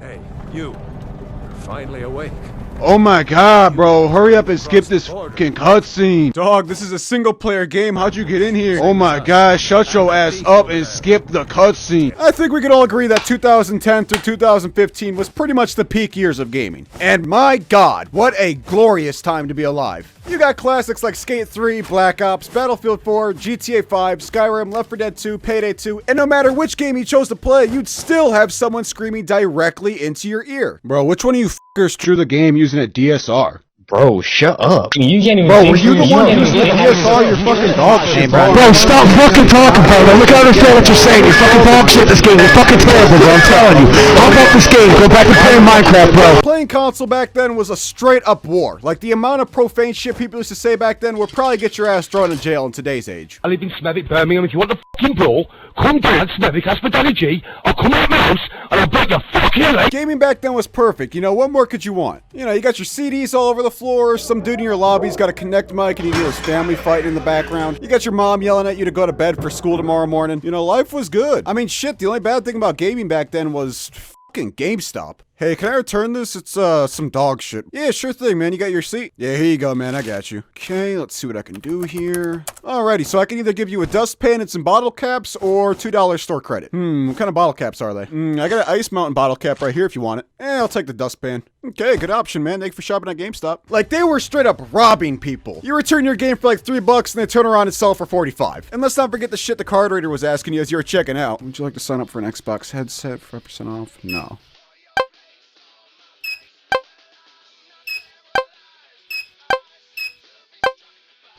Hey, you. You're finally awake. Oh my god, bro. Hurry up and skip this fucking cutscene. Dog, this is a single player game. How'd you get in here? Oh my god, shut your ass up and skip the cutscene. I think we can all agree that 2010 through 2015 was pretty much the peak years of gaming. And my god, what a glorious time to be alive. You got classics like Skate 3, Black Ops, Battlefield 4, GTA 5, Skyrim, Left 4 Dead 2, Payday 2, and no matter which game you chose to play, you'd still have someone screaming directly into your ear. Bro, which one of you fuckers drew the game using a DSR? Bro, shut up. You can't even Bro, were you the one using the DSR? You're fucking dog shit, bro. Bro, stop fucking talking, bro. Look, I understand what you're saying. You're fucking dog shit this game. You're fucking terrible, bro. I'm telling you. Hop off this game. Go back to playing Minecraft, bro. Playing console back then was a straight up war. Like, the amount of profane shit people used to say back then would probably get your ass thrown in jail in today's age. I live in Smethwick, Birmingham. If you want the fucking brawl, come down Smethwick Hospitality. I'll come out my house and I'll break your fucking leg. Gaming back then was perfect. You know, what more could you want? You know, you got your CDs all over the floor, some dude in your lobby's got a Connect mic and you hear his family fighting in the background. You got your mom yelling at you to go to bed for school tomorrow morning. You know, life was good. I mean, shit, the only bad thing about gaming back then was fucking GameStop. Hey, can I return this? It's, some dog shit. Yeah, sure thing, man. You got your receipt? Yeah, here you go, man. I got you. Okay, let's see what I can do here. Alrighty, so I can either give you a dustpan and some bottle caps or $2 store credit. What kind of bottle caps are they? I got an Ice Mountain bottle cap right here if you want it. I'll take the dustpan. Okay, good option, man. Thank you for shopping at GameStop. Like, they were straight up robbing people. You return your game for like $3 and they turn around and sell it for 45. And let's not forget the shit the card reader was asking you as you were checking out. Would you like to sign up for an Xbox headset for 5% off? No.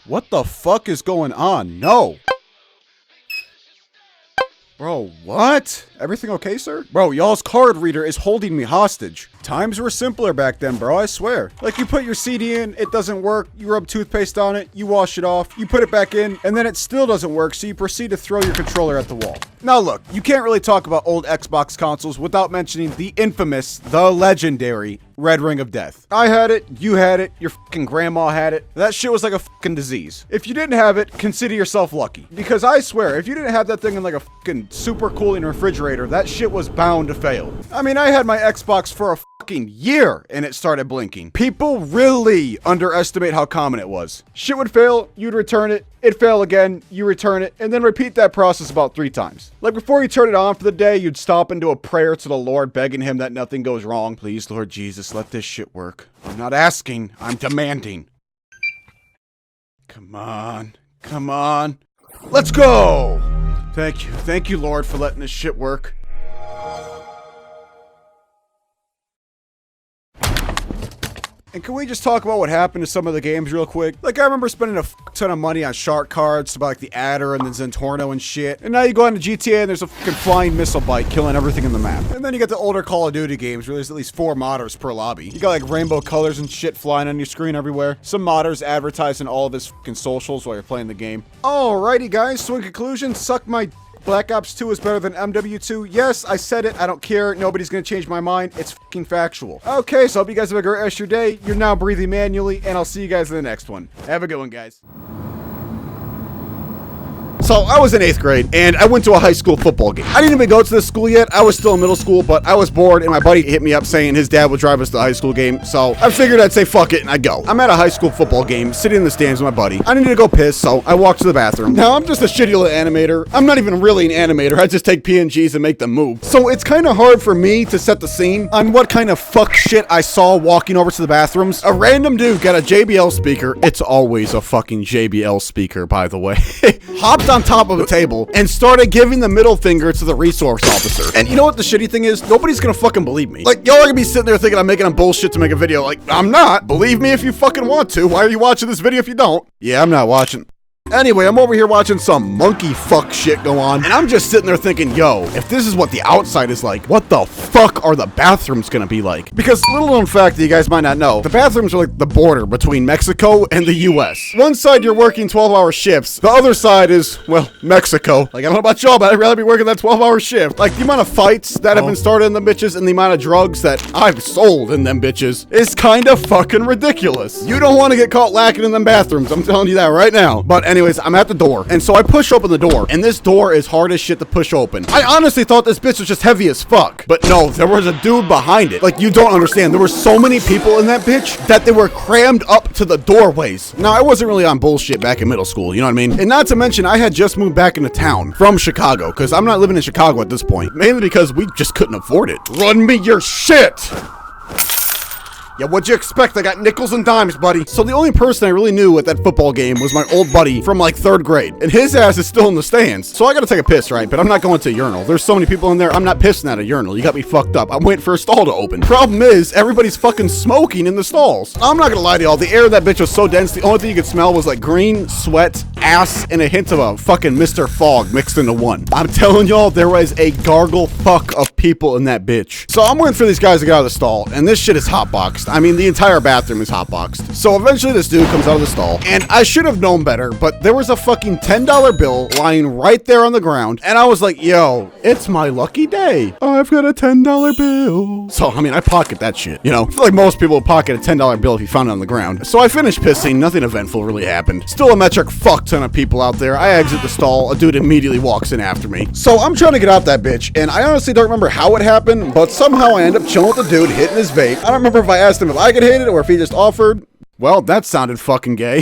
What the fuck is going on? No. Bro, what? Everything okay, sir? Bro, y'all's card reader is holding me hostage. Times were simpler back then, bro, I swear. Like, you put your CD in, it doesn't work, you rub toothpaste on it, you wash it off, you put it back in, and then it still doesn't work, so you proceed to throw your controller at the wall. Now look, you can't really talk about old Xbox consoles without mentioning the infamous, the legendary Red Ring of Death. I had it, you had it, your fucking grandma had it. That shit was like a fucking disease. If you didn't have it, consider yourself lucky. Because I swear, if you didn't have that thing in like a fucking super cooling refrigerator, that shit was bound to fail. I mean, I had my Xbox for a fucking year and it started blinking. People really underestimate how common it was. Shit would fail, you'd return it, it'd fail again, you return it, and then repeat that process about 3 times. Like, before you turn it on for the day, you'd stop and do a prayer to the Lord, begging him that nothing goes wrong. Please, Lord Jesus, let this shit work. I'm not asking, I'm demanding. Come on, come on. Let's go! Thank you, Lord, for letting this shit work. And can we just talk about what happened to some of the games real quick? Like, I remember spending a ton of money on shark cards to buy like the Adder and the Zentorno and shit. And now you go into GTA and there's a fucking flying missile bite killing everything in the map. And then you got the older Call of Duty games where there's at least 4 modders per lobby. You got like rainbow colors and shit flying on your screen everywhere. Some modders advertising all of his fucking socials while you're playing the game. Alrighty guys, so in conclusion, suck my Black Ops 2 is better than MW2. Yes, I said it. I don't care. Nobody's gonna change my mind. It's fucking factual. Okay, so I hope you guys have a great rest of your day. You're now breathing manually, and I'll see you guys in the next one. Have a good one, guys. So I was in 8th grade and I went to a high school football game. I didn't even go to this school yet. I was still in middle school, but I was bored and my buddy hit me up saying his dad would drive us to the high school game. So I figured I'd say fuck it and I'd go. I'm at a high school football game, sitting in the stands with my buddy. I needed to go piss, so I walked to the bathroom. Now I'm just a shitty little animator. I'm not even really an animator. I just take PNGs and make them move. So it's kind of hard for me to set the scene on what kind of fuck shit I saw walking over to the bathrooms. A random dude got a JBL speaker. It's always a fucking JBL speaker, by the way. Hopped on top of the table and started giving the middle finger to the resource officer. And you know what the shitty thing is? Nobody's gonna fucking believe me. Like, y'all are gonna be sitting there thinking I'm making up bullshit to make a video. Like, I'm not. Believe me if you fucking want to. Why are you watching this video if you don't? Yeah, I'm not watching. Anyway, I'm over here watching some monkey fuck shit go on, and I'm just sitting there thinking, yo, if this is what the outside is like, what the fuck are the bathrooms gonna be like? Because, little known fact that you guys might not know, the bathrooms are like the border between Mexico and the US. One side you're working 12-hour shifts, the other side is, well, Mexico. Like, I don't know about y'all, but I'd rather be working that 12-hour shift. Like, the amount of fights that have been started in the bitches and the amount of drugs that I've sold in them bitches is kind of fucking ridiculous. You don't want to get caught lacking in them bathrooms, I'm telling you that right now. But anyways, I'm at the door, and so I push open the door, and this door is hard as shit to push open. I honestly thought this bitch was just heavy as fuck, but no, there was a dude behind it. Like, you don't understand. There were so many people in that bitch that they were crammed up to the doorways. Now, I wasn't really on bullshit back in middle school, you know what I mean? And not to mention, I had just moved back into town from Chicago, because I'm not living in Chicago at this point, mainly because we just couldn't afford it. Run me your shit! Yeah, what'd you expect? I got nickels and dimes, buddy. So the only person I really knew at that football game was my old buddy from like 3rd grade. And his ass is still in the stands. So I gotta take a piss, right? But I'm not going to a urinal. There's so many people in there, I'm not pissing at a urinal. You got me fucked up. I'm waiting for a stall to open. Problem is, everybody's fucking smoking in the stalls. I'm not gonna lie to y'all, the air of that bitch was so dense, the only thing you could smell was like green, sweat, ass, and a hint of a fucking Mr. Fog mixed into one. I'm telling y'all, there was a gargle fuck of people in that bitch. So I'm waiting for these guys to get out of the stall, and this shit is hotboxed. I mean, the entire bathroom is hotboxed. So eventually this dude comes out of the stall, and I should have known better, but there was a fucking $10 bill lying right there on the ground, and I was like, yo, it's my lucky day. I've got a $10 bill. So, I mean, I pocket that shit, you know? I feel like most people would pocket a $10 bill if you found it on the ground. So I finished pissing, nothing eventful really happened. Still a metric fuck ton ton of people out there. I exit the stall. A dude immediately walks in after me. So I'm trying to get out that bitch, and I honestly don't remember how it happened, but somehow I end up chilling with the dude, hitting his vape. I don't remember if I asked him if I could hit it or if he just offered. Well, that sounded fucking gay.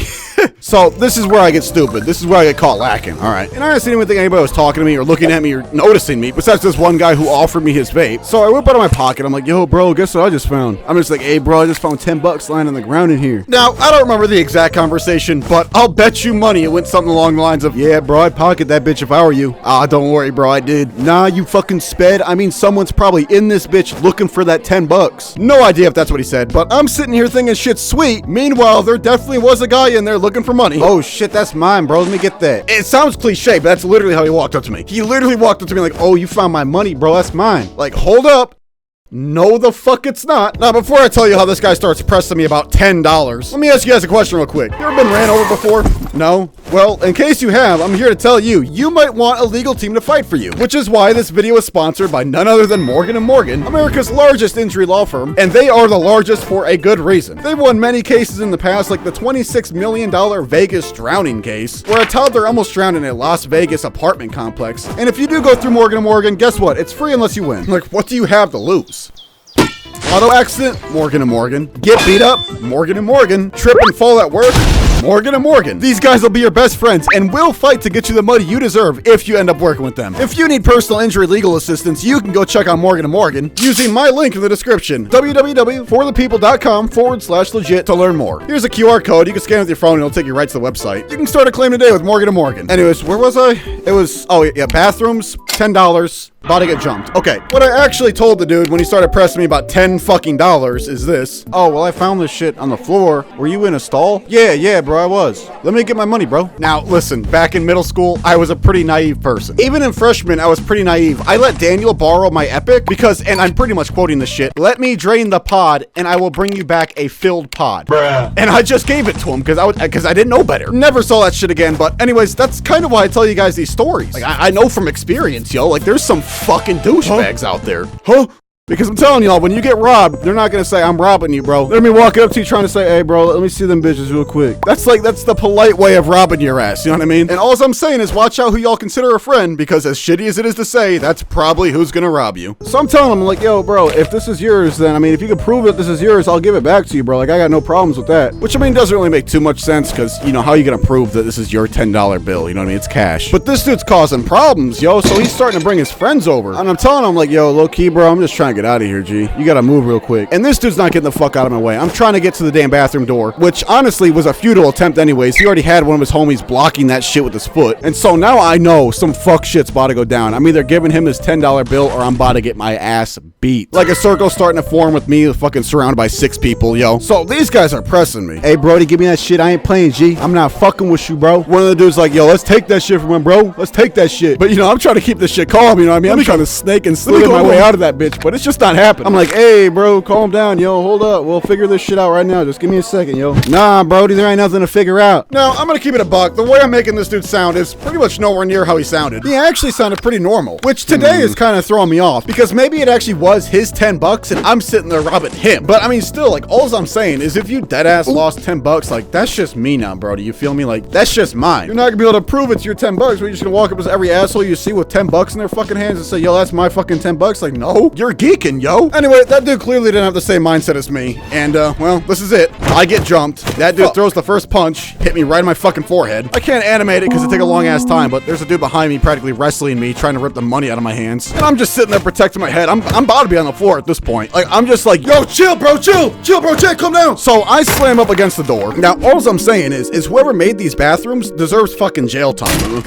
So this is where I get stupid. This is where I get caught lacking. All right. And I honestly didn't even think anybody was talking to me or looking at me or noticing me, besides this one guy who offered me his vape. So I whip out of my pocket. I'm like, yo, bro, guess what I just found? I'm just like, hey, bro, I just found 10 bucks lying on the ground in here. Now, I don't remember the exact conversation, but I'll bet you money it went something along the lines of, yeah, bro, I'd pocket that bitch if I were you. Ah, don't worry, bro, I did. Nah, you fucking sped. I mean, someone's probably in this bitch looking for that 10 bucks. No idea if that's what he said, but I'm sitting here thinking shit's sweet. Meanwhile, there definitely was a guy in there looking for money. Oh shit, that's mine, bro. Let me get that. It sounds cliche, but that's literally how he walked up to me. He literally walked up to me like, oh, you found my money, bro. That's mine. Like, hold up. No, the fuck it's not. Now, before I tell you how this guy starts pressing me about $10, let me ask you guys a question real quick. You ever been ran over before? No? Well, in case you have, I'm here to tell you, you might want a legal team to fight for you, which is why this video is sponsored by none other than Morgan & Morgan, America's largest injury law firm, and they are the largest for a good reason. They've won many cases in the past, like the $26 million Vegas drowning case, where a toddler almost drowned in a Las Vegas apartment complex. And if you do go through Morgan & Morgan, guess what? It's free unless you win. Like, what do you have to lose? Auto accident, Morgan & Morgan. Get beat up, Morgan & Morgan. Trip and fall at work, Morgan & Morgan. These guys will be your best friends and will fight to get you the money you deserve if you end up working with them. If you need personal injury legal assistance, you can go check out Morgan & Morgan using my link in the description, www.forthepeople.com/legit to learn more. Here's a QR code. You can scan it with your phone and it'll take you right to the website. You can start a claim today with Morgan & Morgan. Anyways, where was I? It was, oh yeah, bathrooms, $10. About to get jumped. Okay, what I actually told the dude when he started pressing me about $10 fucking is this. Oh, well, I found this shit on the floor. Were you in a stall? Yeah, bro, I was. Let me get my money, bro. Now, listen, back in middle school, I was a pretty naive person. Even in freshman, I was pretty naive. I let Daniel borrow my Epic because, and I'm pretty much quoting this shit, let me drain the pod and I will bring you back a filled pod. Bruh. And I just gave it to him because I didn't know better. Never saw that shit again, but anyways, that's kind of why I tell you guys these stories. Like, I know from experience, yo, like there's some fucking douchebags out there. Huh? Because I'm telling y'all, when you get robbed, they're not gonna say, I'm robbing you, bro. They're gonna be walking up to you trying to say, hey, bro, let me see them bitches real quick. That's the polite way of robbing your ass, you know what I mean? And all I'm saying is watch out who y'all consider a friend, because as shitty as it is to say, that's probably who's gonna rob you. So I'm telling them, like, yo, bro, if this is yours, then, I mean, if you can prove that this is yours, I'll give it back to you, bro. Like, I got no problems with that. Which, I mean, doesn't really make too much sense, because, you know, how are you gonna prove that this is your $10 bill? You know what I mean? It's cash. But this dude's causing problems, yo, so he's starting to bring his friends over. And I'm telling him, like, yo, low key, bro, I'm just trying to get out of here, G. You gotta move real quick. And this dude's not getting the fuck out of my way. I'm trying to get to the damn bathroom door, which honestly was a futile attempt anyways. He already had one of his homies blocking that shit with his foot. And so now I know some fuck shit's about to go down. I'm either giving him his $10 bill or I'm about to get my ass beat. Like a circle starting to form with me fucking surrounded by 6 people, yo. So these guys are pressing me. Hey, Brody, give me that shit. I ain't playing, G. I'm not fucking with you, bro. One of the dudes like, yo, let's take that shit from him, bro. Let's take that shit. But, you know, I'm trying to keep this shit calm, you know what I mean? I'm trying to snake and slither my way out of that bitch, but it's just not happening. I'm like, hey, bro, calm down, yo. Hold up. We'll figure this shit out right now. Just give me a second, yo. Nah, Brody, there ain't nothing to figure out. Now, I'm gonna keep it a buck. The way I'm making this dude sound is pretty much nowhere near how he sounded. He actually sounded pretty normal, which today is kind of throwing me off because maybe it actually was his $10 and I'm sitting there robbing him. But I mean, still, like, all I'm saying is if you deadass lost $10, like, that's just me now, Brody. You feel me? Like, that's just mine. You're not gonna be able to prove it's your $10. We're just gonna walk up to every asshole you see with $10 in their fucking hands and say, yo, that's my fucking $10. Like, no, you're geeking, yo. Anyway, that dude clearly didn't have the same mindset as me. And, well, this is it. I get jumped. That dude throws the first punch, hit me right in my fucking forehead. I can't animate it because it take a long ass time, but there's a dude behind me practically wrestling me, trying to rip the money out of my hands. And I'm just sitting there protecting my head. I'm about to be on the floor at this point. Like, I'm just like, yo, chill, bro, chill, bro, Jake, calm down. So I slam up against the door. Now, all I'm saying is whoever made these bathrooms deserves fucking jail time.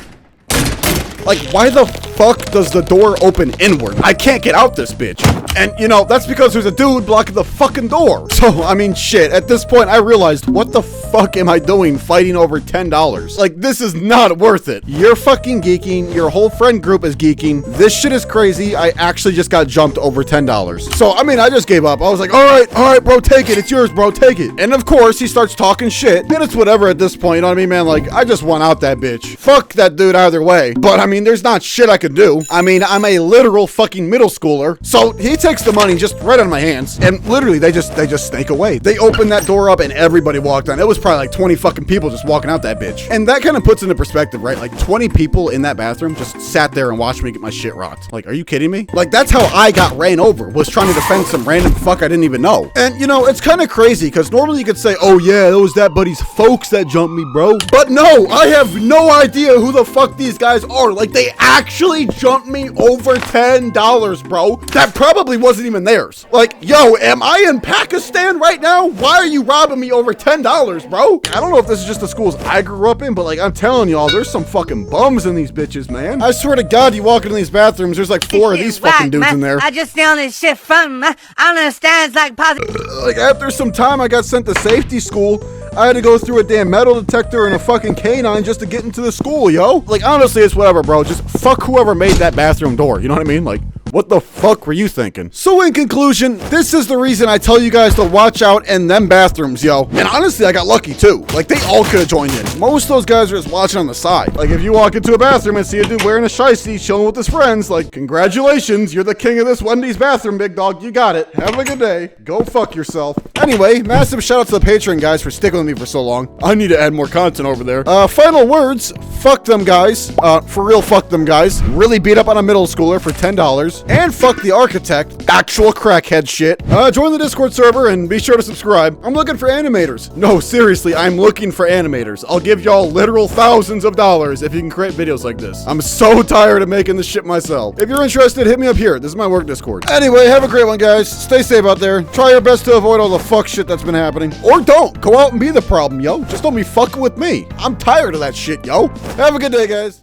Like, why the fuck does the door open inward? I can't get out this bitch. And, you know, that's because there's a dude blocking the fucking door. So, I mean, shit, at this point, I realized, what the fuck am I doing fighting over $10? Like, this is not worth it. You're fucking geeking. Your whole friend group is geeking. This shit is crazy. I actually just got jumped over $10. So, I mean, I just gave up. I was like, all right, bro, take it. It's yours, bro, take it. And, of course, he starts talking shit. And it's whatever at this point, you know what I mean, man? Like, I just won out that bitch. Fuck that dude either way. But, I mean, there's not shit I could could do. I mean, I'm a literal fucking middle schooler. So he takes the money just right out of my hands, and literally they just snake away. They opened that door up and everybody walked on. It was probably like 20 fucking people just walking out that bitch. And that kind of puts into perspective, right? Like 20 people in that bathroom just sat there and watched me get my shit rocked. Like, are you kidding me? Like, that's how I got ran over, was trying to defend some random fuck I didn't even know. And you know, it's kind of crazy because normally you could say, oh yeah, it was that buddy's folks that jumped me, bro. But no, I have no idea who the fuck these guys are. Like, they actually jumped me over $10, bro. That probably wasn't even theirs. Like, yo, am I in Pakistan right now? Why are you robbing me over $10, bro? I don't know if this is just the schools I grew up in, but like, I'm telling y'all, there's some fucking bums in these bitches, man. I swear to God, you walk into these bathrooms, there's like 4 of these fucking dudes in there. I just steal this shit from, I don't understand, it's like positive. Like, after some time, I got sent to safety school. I had to go through a damn metal detector and a fucking canine just to get into the school, yo. Like, honestly, it's whatever, bro. Just fuck whoever made that bathroom door. You know what I mean? Like, what the fuck were you thinking? So in conclusion, this is the reason I tell you guys to watch out in them bathrooms, yo. And honestly, I got lucky too. Like, they all could have joined in. Most of those guys are just watching on the side. Like, if you walk into a bathroom and see a dude wearing a shiesty chilling with his friends, like, congratulations, you're the king of this Wendy's bathroom, big dog. You got it. Have a good day. Go fuck yourself. Anyway, massive shout out to the Patreon guys for sticking with me for so long. I need to add more content over there. Final words. Fuck them guys. For real, fuck them guys. Really beat up on a middle schooler for $10. And fuck the architect. Actual crackhead shit. Join the Discord server and be sure to subscribe. I'm looking for animators. No, seriously, I'm looking for animators. I'll give y'all literal thousands of dollars if you can create videos like this. I'm so tired of making this shit myself. If you're interested, hit me up here. This is my work Discord. Anyway, have a great one, guys. Stay safe out there. Try your best to avoid all the fuck shit that's been happening. Or don't. Go out and be the problem, yo. Just don't be fucking with me. I'm tired of that shit, yo. Have a good day, guys.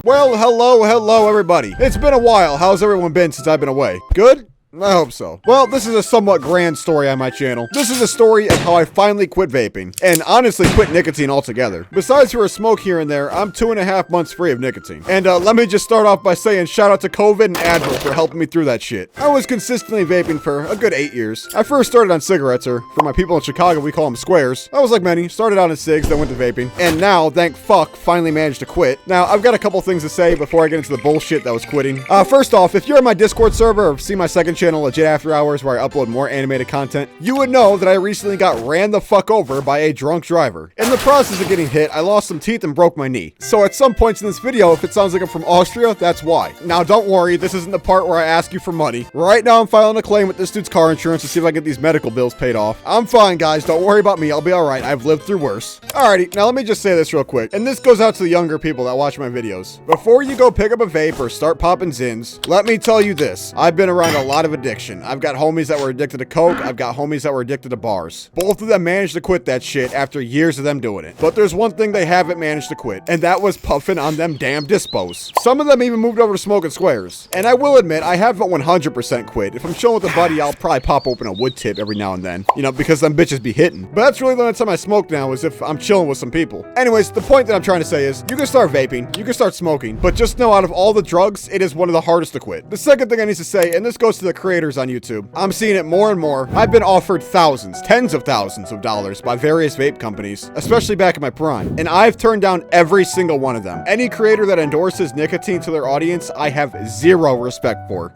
Well, hello, everybody. It's been a while. How's everyone been since I've been away? Good? I hope so. Well, this is a somewhat grand story on my channel. This is a story of how I finally quit vaping, and honestly quit nicotine altogether. Besides for a smoke here and there, I'm 2.5 months free of nicotine. And let me just start off by saying shout out to COVID and Advil for helping me through that shit. I was consistently vaping for a good 8 years. I first started on cigarettes, or for my people in Chicago, we call them squares. I was like many, started out in cigs, then went to vaping, and now, thank fuck, finally managed to quit. Now, I've got a couple things to say before I get into the bullshit that was quitting. First off, if you're on my Discord server or see my second channel, Legit After Hours, where I upload more animated content, you would know that I recently got ran the fuck over by a drunk driver. In the process of getting hit, I lost some teeth and broke my knee. So at some points in this video, if it sounds like I'm from Austria, that's why. Now don't worry, this isn't the part where I ask you for money. Right now I'm filing a claim with this dude's car insurance to see if I can get these medical bills paid off. I'm fine, guys, don't worry about me, I'll be alright, I've lived through worse. Alrighty, now let me just say this real quick, and this goes out to the younger people that watch my videos. Before you go pick up a vape or start popping Zins, let me tell you this, I've been around a lot of addiction. I've got homies that were addicted to coke, I've got homies that were addicted to bars. Both of them managed to quit that shit after years of them doing it. But there's one thing they haven't managed to quit, and that was puffing on them damn dispos. Some of them even moved over to smoking squares. And I will admit, I haven't 100% quit. If I'm chilling with a buddy, I'll probably pop open a wood tip every now and then, you know, because them bitches be hitting. But that's really the only time I smoke now is if I'm chilling with some people. Anyways, the point that I'm trying to say is, you can start vaping, you can start smoking, but just know out of all the drugs, it is one of the hardest to quit. The second thing I need to say, and this goes to the creators on YouTube, I'm seeing it more and more. I've been offered thousands, tens of thousands of dollars by various vape companies, especially back in my prime, and I've turned down every single one of them. Any creator that endorses nicotine to their audience, I have zero respect for.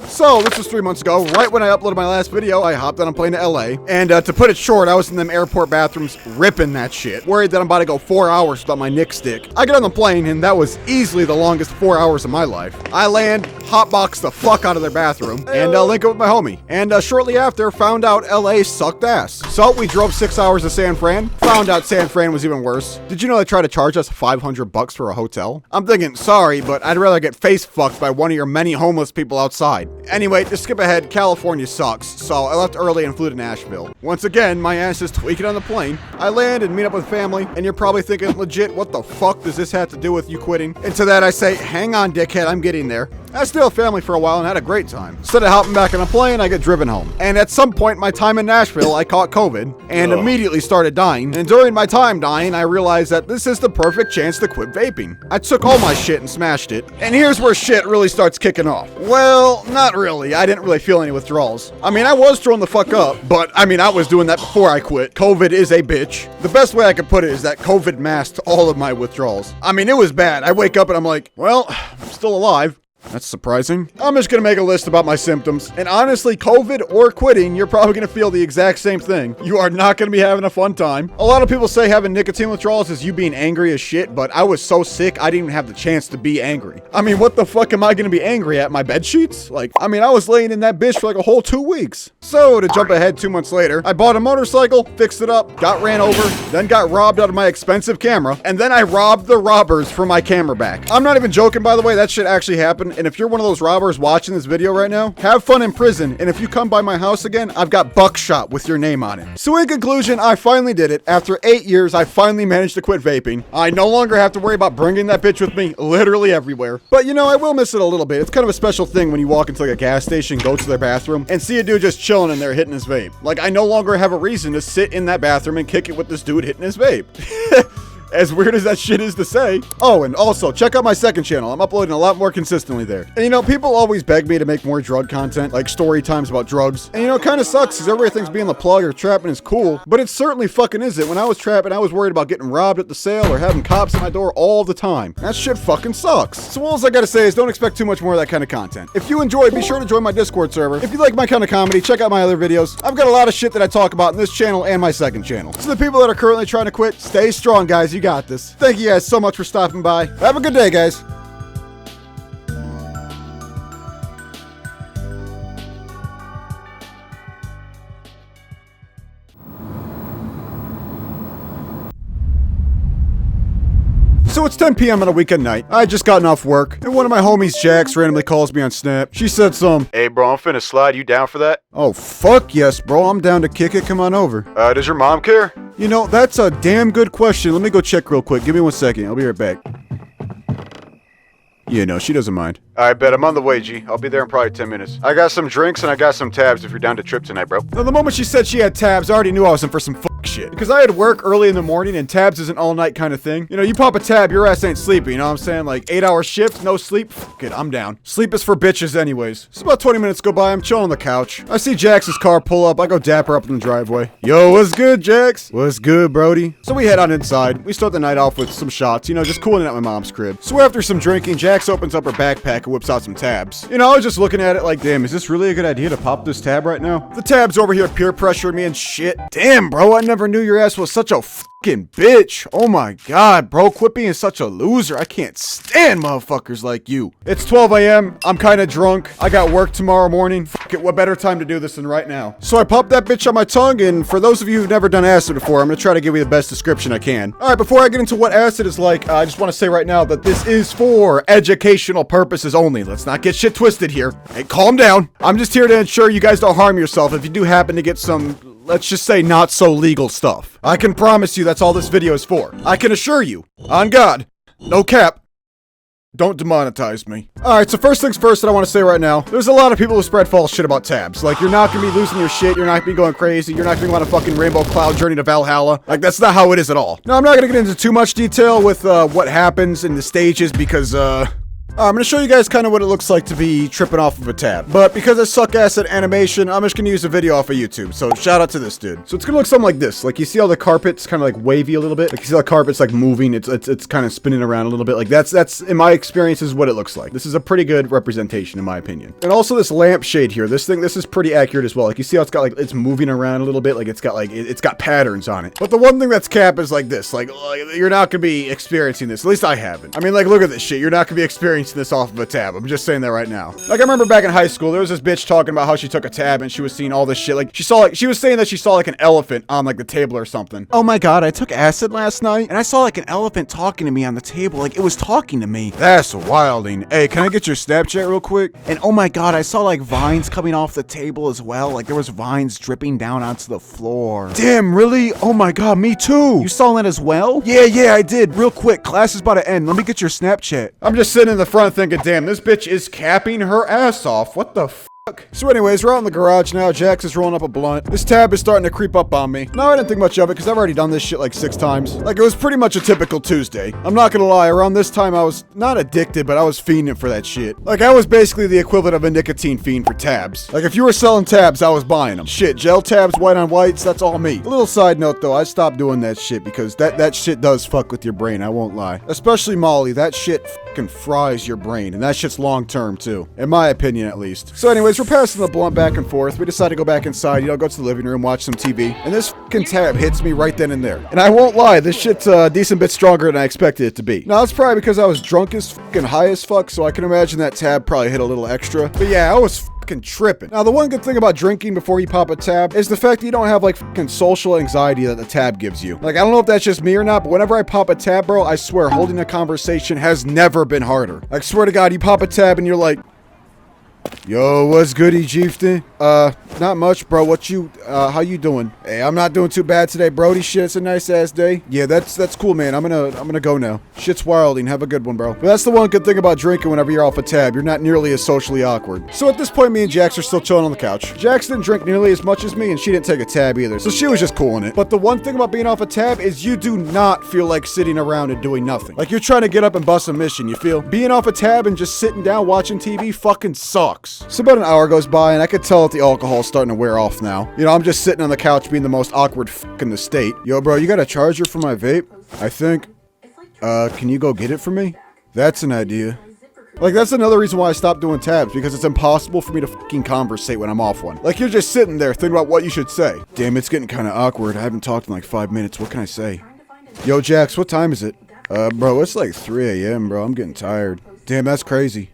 So, this was 3 months ago, right when I uploaded my last video, I hopped on a plane to LA, and to put it short, I was in them airport bathrooms ripping that shit, worried that I'm about to go 4 hours without my Nick stick. I get on the plane, and that was easily the longest 4 hours of my life. I land, hotbox the fuck out of their bathroom, and link up with my homie. And shortly after, found out LA sucked ass. So, we drove 6 hours to San Fran, found out San Fran was even worse. Did you know they tried to charge us $500 for a hotel? I'm thinking, sorry, but I'd rather get face fucked by one of your many homeless people outside. Anyway, to skip ahead, California sucks, so I left early and flew to Nashville. Once again, my ass is tweaking on the plane. I land and meet up with family, and you're probably thinking, legit, what the fuck does this have to do with you quitting? And to that I say, hang on, dickhead, I'm getting there. I stayed with family for a while and had a great time. Instead of hopping back on a plane, I get driven home. And at some point in my time in Nashville, I caught COVID and immediately started dying. And during my time dying, I realized that this is the perfect chance to quit vaping. I took all my shit and smashed it. And here's where shit really starts kicking off. Well, not really. I didn't really feel any withdrawals. I mean, I was throwing the fuck up, but I mean, I was doing that before I quit. COVID is a bitch. The best way I could put it is that COVID masked all of my withdrawals. I mean, it was bad. I wake up and I'm like, well, I'm still alive. That's surprising. I'm just gonna make a list about my symptoms. And honestly, COVID or quitting, you're probably gonna feel the exact same thing. You are not gonna be having a fun time. A lot of people say having nicotine withdrawals is you being angry as shit, but I was so sick, I didn't even have the chance to be angry. I mean, what the fuck am I gonna be angry at? My bed sheets? Like, I mean, I was laying in that bitch for like a whole 2 weeks. So, to jump ahead 2 months later, I bought a motorcycle, fixed it up, got ran over, then got robbed out of my expensive camera, and then I robbed the robbers for my camera back. I'm not even joking, by the way, that shit actually happened. And if you're one of those robbers watching this video right now, have fun in prison. And if you come by my house again, I've got buckshot with your name on it. So in conclusion, I finally did it. After 8 years, I finally managed to quit vaping. I no longer have to worry about bringing that bitch with me literally everywhere. But you know, I will miss it a little bit. It's kind of a special thing when you walk into like a gas station, go to their bathroom, and see a dude just chilling in there hitting his vape. Like, I no longer have a reason to sit in that bathroom and kick it with this dude hitting his vape. As weird as that shit is to say. Oh, and also, check out my second channel. I'm uploading a lot more consistently there. And you know, people always beg me to make more drug content, like story times about drugs. And you know, it kind of sucks because everybody thinks being the plug or trapping is cool, but it certainly fucking isn't. When I was trapping, I was worried about getting robbed at the sale or having cops at my door all the time. That shit fucking sucks. So all I gotta say is don't expect too much more of that kind of content. If you enjoy, be sure to join my Discord server. If you like my kind of comedy, check out my other videos. I've got a lot of shit that I talk about in this channel and my second channel. So the people that are currently trying to quit, stay strong, guys. You got this. Thank you guys so much for stopping by. Have a good day, guys. So it's 10 p.m. on a weekend night. I had just gotten off work, and one of my homies, Jax, randomly calls me on Snap. She said hey bro, I'm finna slide, you down for that? Oh, fuck yes, bro, I'm down to kick it, come on over. Does your mom care? You know, that's a damn good question. Let me go check real quick, give me 1 second, I'll be right back. Yeah, no, she doesn't mind. I bet I'm on the way, G. I'll be there in probably 10 minutes. I got some drinks and I got some tabs if you're down to trip tonight, bro. Now, the moment she said she had tabs, I already knew I was in for some shit. Because I had work early in the morning and tabs is an all-night kind of thing. You know, you pop a tab, your ass ain't sleepy, you know what I'm saying? Like, 8-hour shift, no sleep? Fuck it, I'm down. Sleep is for bitches anyways. So about 20 minutes go by, I'm chilling on the couch. I see Jax's car pull up, I go dap her up in the driveway. Yo, what's good, Jax? What's good, Brody? So we head on inside. We start the night off with some shots, you know, just cooling it at my mom's crib. So after some drinking, Jax opens up her backpack and whips out some tabs. You know, I was just looking at it like, damn, is this really a good idea to pop this tab right now? The tab's over here peer pressuring me and shit. Damn, bro, I never knew your ass was such a fucking bitch. Oh my god, bro, quit being such a loser. I can't stand motherfuckers like you. It's 12 a.m. I'm kind of drunk. I got work tomorrow morning. Fuck it, what better time to do this than right now? So I popped that bitch on my tongue, and for those of you who've never done acid before, I'm gonna try to give you the best description I can. All right, before I get into what acid is like, I just want to say right now that this is for educational purposes only. Let's not get shit twisted here. Hey, calm down. I'm just here to ensure you guys don't harm yourself if you do happen to get some, let's just say, not so legal stuff. I can promise you that's all this video is for. I can assure you, on God, no cap, don't demonetize me. Alright, so first things first that I want to say right now, there's a lot of people who spread false shit about tabs. Like, you're not gonna be losing your shit, you're not gonna be going crazy, you're not gonna go on a fucking Rainbow Cloud journey to Valhalla. Like, that's not how it is at all. Now, I'm not gonna get into too much detail with what happens in the stages because, I'm gonna show you guys kind of what it looks like to be tripping off of a tab. But because I suck ass at animation, I'm just gonna use a video off of YouTube. So shout out to this dude. So it's gonna look something like this. Like, you see how the carpet's kind of like wavy a little bit? Like, you see how the carpet's like moving, it's kind of spinning around a little bit. Like, that's in my experience is what it looks like. This is a pretty good representation in my opinion. And also this lampshade here, this is pretty accurate as well. Like, you see how it's got like, it's moving around a little bit, like it's got patterns on it. But the one thing that's cap is like this, like you're not gonna be experiencing this. At least I haven't. I mean, like, look at this shit. You're not gonna be experiencing this off of a tab. I'm just saying that right now. Like, I remember back in high school, there was this bitch talking about how she took a tab and she was seeing all this shit. Like, she was saying that she saw like an elephant on like the table or something. Oh my god, I took acid last night and I saw like an elephant talking to me on the table. Like, it was talking to me. That's wilding. Hey, can I get your Snapchat real quick? And oh my god, I saw like vines coming off the table as well. Like, there was vines dripping down onto the floor. Damn, really? Oh my god, me too. You saw that as well? Yeah, I did. Real quick, class is about to end. Let me get your Snapchat. I'm just sitting in the front thinking, damn, this bitch is capping her ass off. What the fuck? So anyways, we're out in the garage now. Jax is rolling up a blunt. This tab is starting to creep up on me. No, I didn't think much of it because I've already done this shit like 6 times. Like, it was pretty much a typical Tuesday. I'm not gonna lie, around this time I was not addicted, but I was fiending for that shit. Like, I was basically the equivalent of a nicotine fiend for tabs. Like, if you were selling tabs, I was buying them. Shit, gel tabs, white on whites, that's all me. A little side note though, I stopped doing that shit because that shit does fuck with your brain, I won't lie. Especially Molly, that shit fucking fries your brain, and that shit's long term too. In my opinion, at least. So anyways, we're passing the blunt back and forth. We decide to go back inside, you know, go to the living room, watch some TV, and this fucking tab hits me right then and there. And I won't lie, this shit's a decent bit stronger than I expected it to be. Now, it's probably because I was drunk as fucking high as fuck, so I can imagine that tab probably hit a little extra. But yeah, I was fucking tripping. Now, the one good thing about drinking before you pop a tab is the fact that you don't have like fucking social anxiety that the tab gives you. Like, I don't know if that's just me or not, but whenever I pop a tab, bro, I swear holding a conversation has never been harder. Like, swear to God, you pop a tab and you're like, yo, what's goody, chieftain? Not much, bro. How you doing? Hey, I'm not doing too bad today, Brody. Shit, it's a nice ass day. Yeah, that's cool, man. I'm gonna go now. Shit's wilding. Have a good one, bro. But that's the one good thing about drinking whenever you're off a tab. You're not nearly as socially awkward. So at this point, me and Jax are still chilling on the couch. Jax didn't drink nearly as much as me, and she didn't take a tab either. So she was just cool in it. But the one thing about being off a tab is you do not feel like sitting around and doing nothing. Like, you're trying to get up and bust a mission, you feel? Being off a tab and just sitting down watching TV fucking sucks. So about an hour goes by, and I could tell that the alcohol's starting to wear off now. You know, I'm just sitting on the couch being the most awkward fuck in the state. Yo, bro, you got a charger for my vape? I think. Can you go get it for me? That's an idea. Like, that's another reason why I stopped doing tabs, because it's impossible for me to fucking conversate when I'm off one. Like, you're just sitting there thinking about what you should say. Damn, it's getting kind of awkward. I haven't talked in like 5 minutes. What can I say? Yo, Jax, what time is it? Bro, it's like 3 a.m., bro. I'm getting tired. Damn, that's crazy.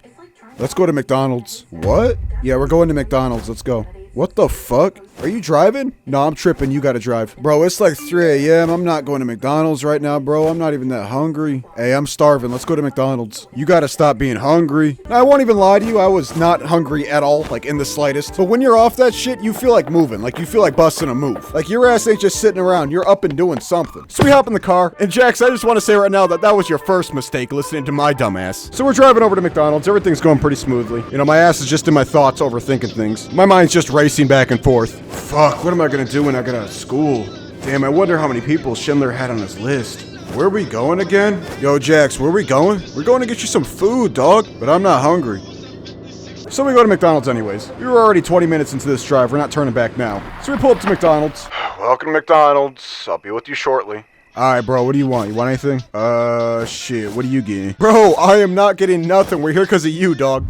Let's go to McDonald's. What? Yeah, we're going to McDonald's. Let's go. What the fuck? Are you driving? No, I'm tripping. You gotta drive. Bro, it's like 3 a.m. I'm not going to McDonald's right now, bro. I'm not even that hungry. Hey, I'm starving. Let's go to McDonald's. You gotta stop being hungry. Now, I won't even lie to you. I was not hungry at all, like in the slightest. But when you're off that shit, you feel like moving. Like, you feel like busting a move. Like, your ass ain't just sitting around. You're up and doing something. So we hop in the car. And Jax, I just want to say right now that that was your first mistake listening to my dumb ass. So we're driving over to McDonald's. Everything's going pretty smoothly. You know, my ass is just in my thoughts overthinking things. My mind's just racing back and forth. Fuck, what am I gonna do when I get out of school? Damn, I wonder how many people Schindler had on his list. Where are we going again? Yo, Jax, where are we going? We're going to get you some food, dog. But I'm not hungry. So we go to McDonald's anyways. We were already 20 minutes into this drive. We're not turning back now. So we pull up to McDonald's. Welcome to McDonald's. I'll be with you shortly. Alright, bro, what do you want? You want anything? Shit, what are you getting? Bro, I am not getting nothing. We're here because of you, dog.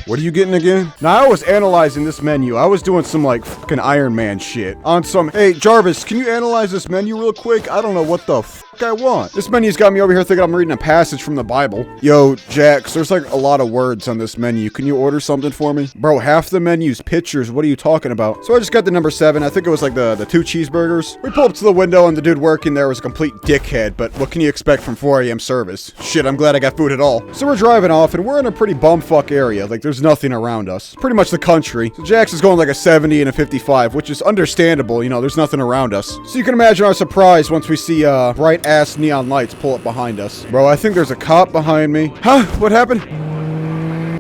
What are you getting again? Now, I was analyzing this menu. I was doing some, like, fucking Iron Man shit. On some, hey, Jarvis, can you analyze this menu real quick? I don't know what the fuck I want. This menu's got me over here thinking I'm reading a passage from the Bible. Yo, Jax, there's, like, a lot of words on this menu. Can you order something for me? Bro, half the menu's pictures. What are you talking about? So I just got the number 7. I think it was, like, the 2 cheeseburgers. We pull up to the window, and the dude working there was a complete dickhead, but what can you expect from 4 a.m. service? Shit, I'm glad I got food at all. So we're driving off, and we're in a pretty bumfuck area. Like, there's nothing around us. Pretty much the country. So Jax is going like a 70 and a 55, which is understandable. You know, there's nothing around us. So you can imagine our surprise once we see bright ass neon lights pull up behind us. Bro, I think there's a cop behind me. Huh? What happened?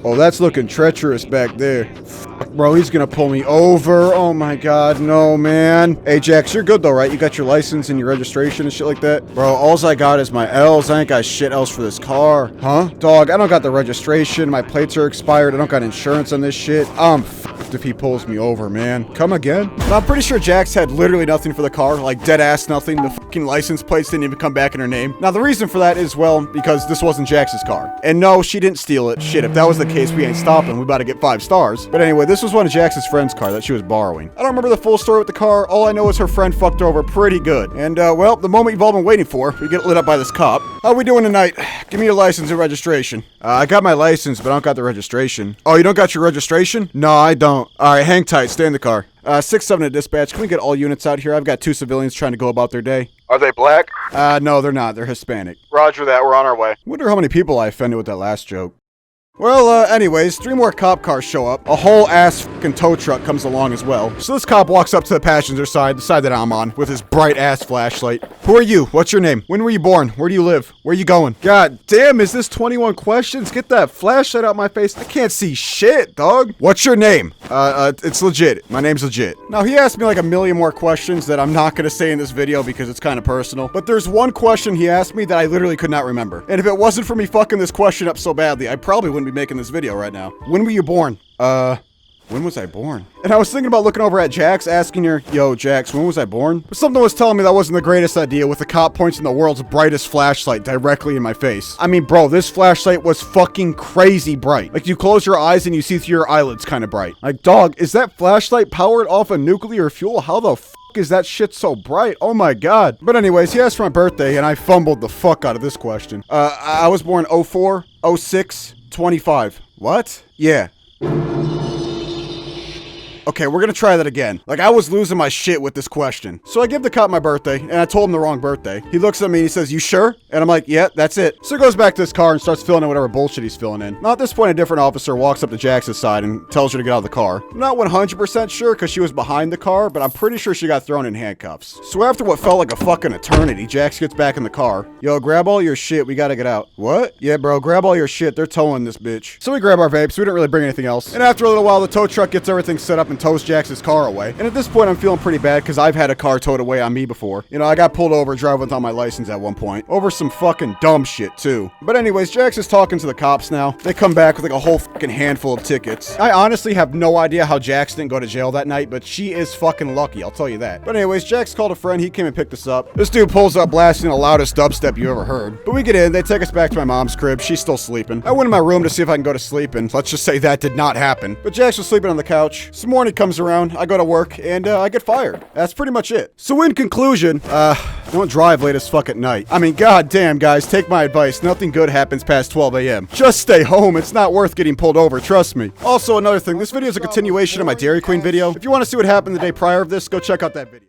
Oh, that's looking treacherous back there. Bro, he's gonna pull me over. Oh my god, no, man. Hey, Jax, you're good though, right? You got your license and your registration and shit like that? Bro, alls I got is my L's. I ain't got shit else for this car. Huh? Dog, I don't got the registration. My plates are expired. I don't got insurance on this shit. I'm fucked if he pulls me over, man. Come again? Now, I'm pretty sure Jax had literally nothing for the car. Like, dead ass nothing. The fucking license plates didn't even come back in her name. Now, the reason for that is, well, because this wasn't Jax's car. And no, she didn't steal it. Shit, if that was the case, we ain't stopping. We about to get 5 stars. But anyway, this was one of Jax's friend's car that she was borrowing. I don't remember the full story with the car. All I know is her friend fucked her over pretty good. And, well, the moment you've all been waiting for, we get lit up by this cop. How we doing tonight? Give me your license and registration. I got my license, but I don't got the registration. Oh, you don't got your registration? No, I don't. Alright, hang tight. Stay in the car. 6-7 at dispatch. Can we get all units out here? I've got 2 civilians trying to go about their day. Are they black? No, they're not. They're Hispanic. Roger that. We're on our way. Wonder how many people I offended with that last joke. Well, anyways, 3 more cop cars show up. A whole ass fucking tow truck comes along as well. So this cop walks up to the passenger side, the side that I'm on, with his bright ass flashlight. Who are you? What's your name? When were you born? Where do you live? Where are you going? God damn, is this 21 questions? Get that flashlight out my face. I can't see shit, dog. What's your name? It's legit. My name's legit. Now, he asked me like a million more questions that I'm not gonna say in this video because it's kind of personal. But there's one question he asked me that I literally could not remember. And if it wasn't for me fucking this question up so badly, I probably wouldn't be making this video right now. When were you born? When was I born? And I was thinking about looking over at Jax, asking her, yo, Jax, when was I born? But something was telling me that wasn't the greatest idea with the cop pointing the world's brightest flashlight directly in my face. I mean, bro, this flashlight was fucking crazy bright. Like, you close your eyes and you see through your eyelids kind of bright. Like, dog, is that flashlight powered off of nuclear fuel? How the f is that shit so bright? Oh my god. But anyways, he asked for my birthday and I fumbled the fuck out of this question. I was born 04, 06, 25. What? Yeah. Okay, we're gonna try that again. Like, I was losing my shit with this question. So I give the cop my birthday, and I told him the wrong birthday. He looks at me and he says, you sure? And I'm like, yeah, that's it. So he goes back to his car and starts filling in whatever bullshit he's filling in. Now at this point, a different officer walks up to Jax's side and tells her to get out of the car. I'm not 100% sure because she was behind the car, but I'm pretty sure she got thrown in handcuffs. So after what felt like a fucking eternity, Jax gets back in the car. Yo, grab all your shit, we gotta get out. What? Yeah, bro, grab all your shit, they're towing this bitch. So we grab our vapes, we didn't really bring anything else. And after a little while, the tow truck gets everything set up and tows Jax's car away. And at this point, I'm feeling pretty bad because I've had a car towed away on me before. You know, I got pulled over driving without my license at one point. Over some fucking dumb shit, too. But anyways, Jax is talking to the cops now. They come back with like a whole fucking handful of tickets. I honestly have no idea how Jax didn't go to jail that night, but she is fucking lucky, I'll tell you that. But anyways, Jax called a friend. He came and picked us up. This dude pulls up blasting the loudest dubstep you ever heard. But we get in. They take us back to my mom's crib. She's still sleeping. I went in my room to see if I can go to sleep, and let's just say that did not happen. But Jax was sleeping on the couch. Some morning comes around. I go to work, and I get fired. That's pretty much it. So in conclusion, don't drive late as fuck at night. I mean, goddamn, guys, take my advice. Nothing good happens past 12 a.m. Just stay home. It's not worth getting pulled over, trust me. Also, another thing, this video is a continuation of my Dairy Queen video. If you want to see what happened the day prior of this, go check out that video.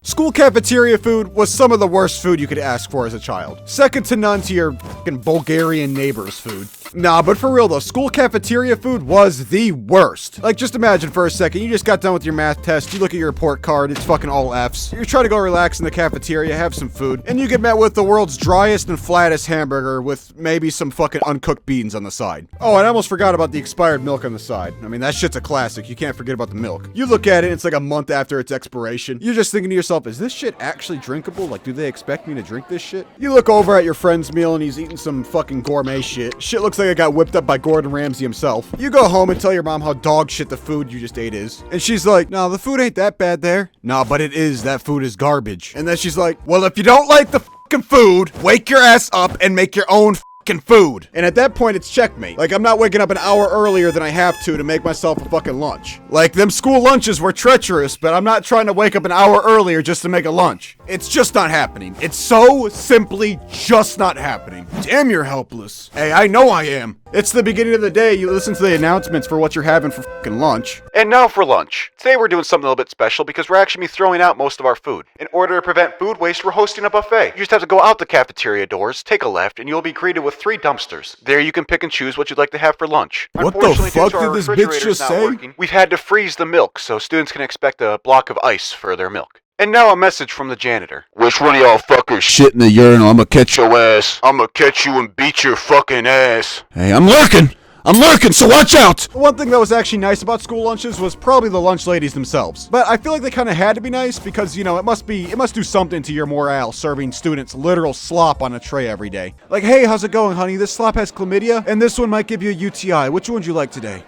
School cafeteria food was some of the worst food you could ask for as a child. Second to none to your fucking Bulgarian neighbor's food. Nah, but for real though, school cafeteria food was the worst. Like, just imagine for a second, you just got done with your math test, you look at your report card, it's fucking all Fs. You try to go relax in the cafeteria, have some food, and you get met with the world's driest and flattest hamburger with maybe some fucking uncooked beans on the side. Oh, and I almost forgot about the expired milk on the side. I mean, that shit's a classic, you can't forget about the milk. You look at it, it's like a month after its expiration. You're just thinking to yourself, is this shit actually drinkable? Like, do they expect me to drink this shit? You look over at your friend's meal and he's eating some fucking gourmet shit. Shit looks like it got whipped up by Gordon Ramsay himself. You go home and tell your mom how dog shit the food you just ate is. And she's like, no, the food ain't that bad there. Nah, but it is. That food is garbage. And then she's like, well, if you don't like the fucking food, wake your ass up and make your own fucking food. And at that point, it's checkmate. Like, I'm not waking up an hour earlier than I have to make myself a fucking lunch. Like, them school lunches were treacherous, but I'm not trying to wake up an hour earlier just to make a lunch. It's just not happening. It's so simply just not happening. Damn, you're helpless. Hey, I know I am. It's the beginning of the day. You listen to the announcements for what you're having for fucking lunch. And now for lunch. Today we're doing something a little bit special because we're actually throwing out most of our food. In order to prevent food waste, we're hosting a buffet. You just have to go out the cafeteria doors, take a left, and you'll be greeted with 3 dumpsters. There you can pick and choose what you'd like to have for lunch. What the fuck did this bitch just say? We've had to freeze the milk, so students can expect a block of ice for their milk. And now a message from the janitor. Which one of y'all fuckers shit in the urinal? I'ma catch your ass. I'ma catch you and beat your fucking ass. Hey, I'm lurking! I'm lurking, so watch out! One thing that was actually nice about school lunches was probably the lunch ladies themselves. But I feel like they kind of had to be nice because, you know, it must do something to your morale serving students literal slop on a tray every day. Like, hey, how's it going, honey? This slop has chlamydia, and this one might give you a UTI. Which one would you like today?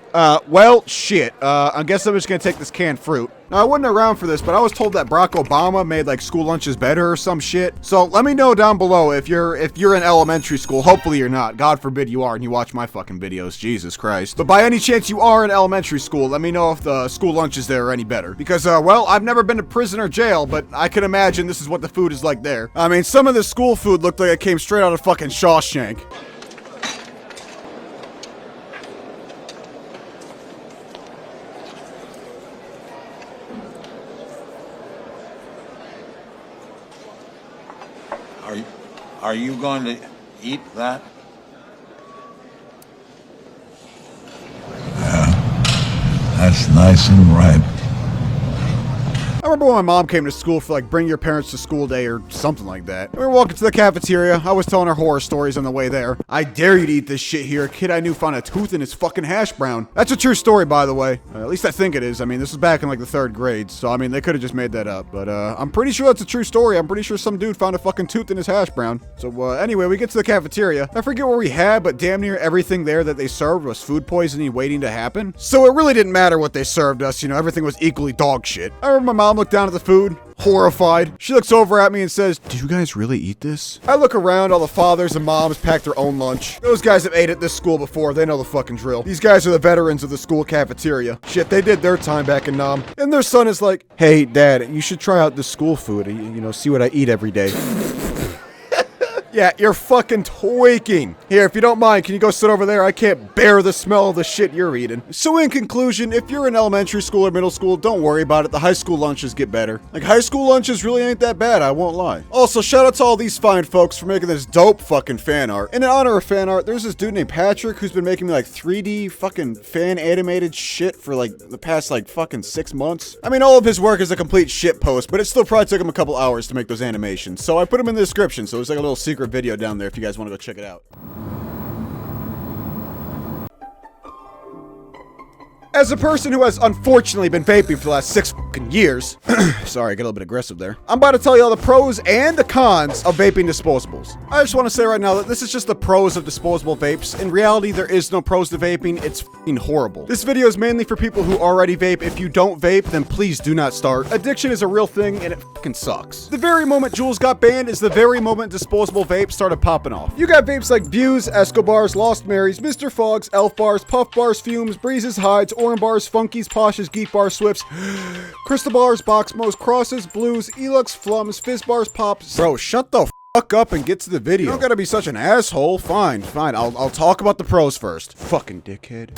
Well, shit. I guess I'm just gonna take this canned fruit. Now, I wasn't around for this, but I was told that Barack Obama made, like, school lunches better or some shit. So let me know down below if you're in elementary school. Hopefully you're not. God forbid you are and you watch my fucking videos. Jesus Christ. But by any chance you are in elementary school, let me know if the school lunches there are any better. Because, well, I've never been to prison or jail, but I can imagine this is what the food is like there. I mean, some of the school food looked like it came straight out of fucking Shawshank. Are you going to eat that? Yeah, that's nice and ripe. remember when my mom came to school for like bring your parents to school day or something like that. We were walking to the cafeteria. I was telling her horror stories on the way there. I dare you to eat this shit here. A kid I knew found a tooth in his fucking hash brown. That's a true story, by the way. At least I think it is. I mean, this was back in like the 3rd grade. So, I mean, they could have just made that up. But I'm pretty sure that's a true story. I'm pretty sure some dude found a fucking tooth in his hash brown. So, anyway, we get to the cafeteria. I forget what we had, but damn near everything there that they served was food poisoning waiting to happen. So it really didn't matter what they served us. You know, everything was equally dog shit. I remember my mom looked down at the food, horrified. She looks over at me and says, "Did you guys really eat this?" I look around, all the fathers and moms packed their own lunch. Those guys have ate at this school before. They know the fucking drill. These guys are the veterans of the school cafeteria. Shit, they did their time back in Nam. And their son is like, "Hey, Dad, you should try out this school food. You know, see what I eat every day." Yeah, you're fucking tweaking. Here, if you don't mind, can you go sit over there? I can't bear the smell of the shit you're eating. So in conclusion, if you're in elementary school or middle school, don't worry about it. The high school lunches get better. Like, high school lunches really ain't that bad, I won't lie. Also, shout out to all these fine folks for making this dope fucking fan art. And in honor of fan art, there's this dude named Patrick who's been making me like 3D fucking fan animated shit for like the past like fucking 6 months. I mean, all of his work is a complete shit post, but it still probably took him a couple hours to make those animations. So I put them in the description, so it's like a little secret video down there if you guys want to go check it out. As a person who has unfortunately been vaping for the last 6 fucking years, sorry, I get a little bit aggressive there. I'm about to tell you all the pros and the cons of vaping disposables. I just want to say right now that this is just the pros of disposable vapes. In reality, there is no pros to vaping. It's fucking horrible. This video is mainly for people who already vape. If you don't vape, then please do not start. Addiction is a real thing and it fucking sucks. The very moment Juuls got banned is the very moment disposable vapes started popping off. You got vapes like Views, Escobars, Lost Marys, Mr. Fogs, Elf Bars, Puff Bars, Fumes, Breezes, Hides, Orange Bars, Funkies, Poshes, Geek Bars, Swifts, Crystal Bars, Boxmos, Crosses, Blues, Elux, Flums, Fizz Bars, Pops. Bro, shut the fuck up and get to the video. You don't gotta be such an asshole. Fine. I'll talk about the pros first. Fucking dickhead.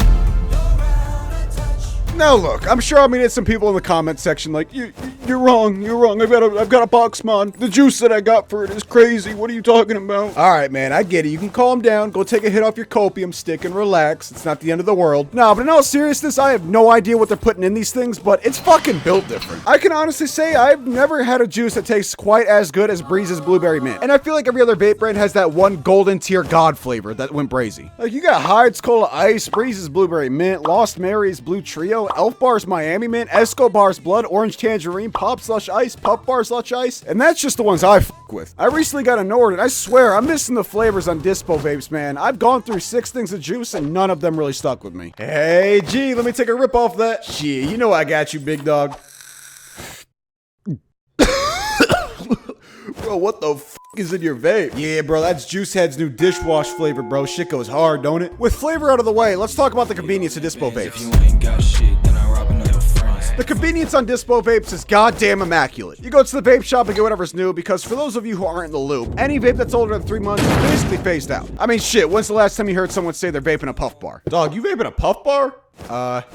Now look, I'm sure I'm gonna get some people in the comment section like, you're wrong, I've got a box, man. The juice that I got for it is crazy. What are you talking about? Alright, man, I get it. You can calm down, go take a hit off your copium stick and relax. It's not the end of the world. Nah, but in all seriousness, I have no idea what they're putting in these things, but it's fucking built different. I can honestly say I've never had a juice that tastes quite as good as Breeze's Blueberry Mint. And I feel like every other vape brand has that one golden tier god flavor that went brazy. Like, you got Hides Cola Ice, Breeze's Blueberry Mint, Lost Mary's Blue Trio, Elf Bars Miami Mint, Escobar's Blood Orange Tangerine, Pop Slush Ice, Puff Bar Slush Ice, and that's just the ones I fuck with. I recently got a Nord, and I swear I'm missing the flavors on Dispo vapes, man. I've gone through 6 things of juice, and none of them really stuck with me. Hey, G, let me take a rip off that. Shit, you know I got you, big dog. Bro, what the f is in your vape? Yeah, bro, that's Juice Head's new dishwash flavor, bro. Shit goes hard, don't it? With flavor out of the way, let's talk about the convenience of Dispo vapes. The convenience on Dispo vapes is goddamn immaculate. You go to the vape shop and get whatever's new, because for those of you who aren't in the loop, any vape that's older than 3 months is basically phased out. I mean, shit, when's the last time you heard someone say they're vaping a puff bar? Dog, you vaping a puff bar?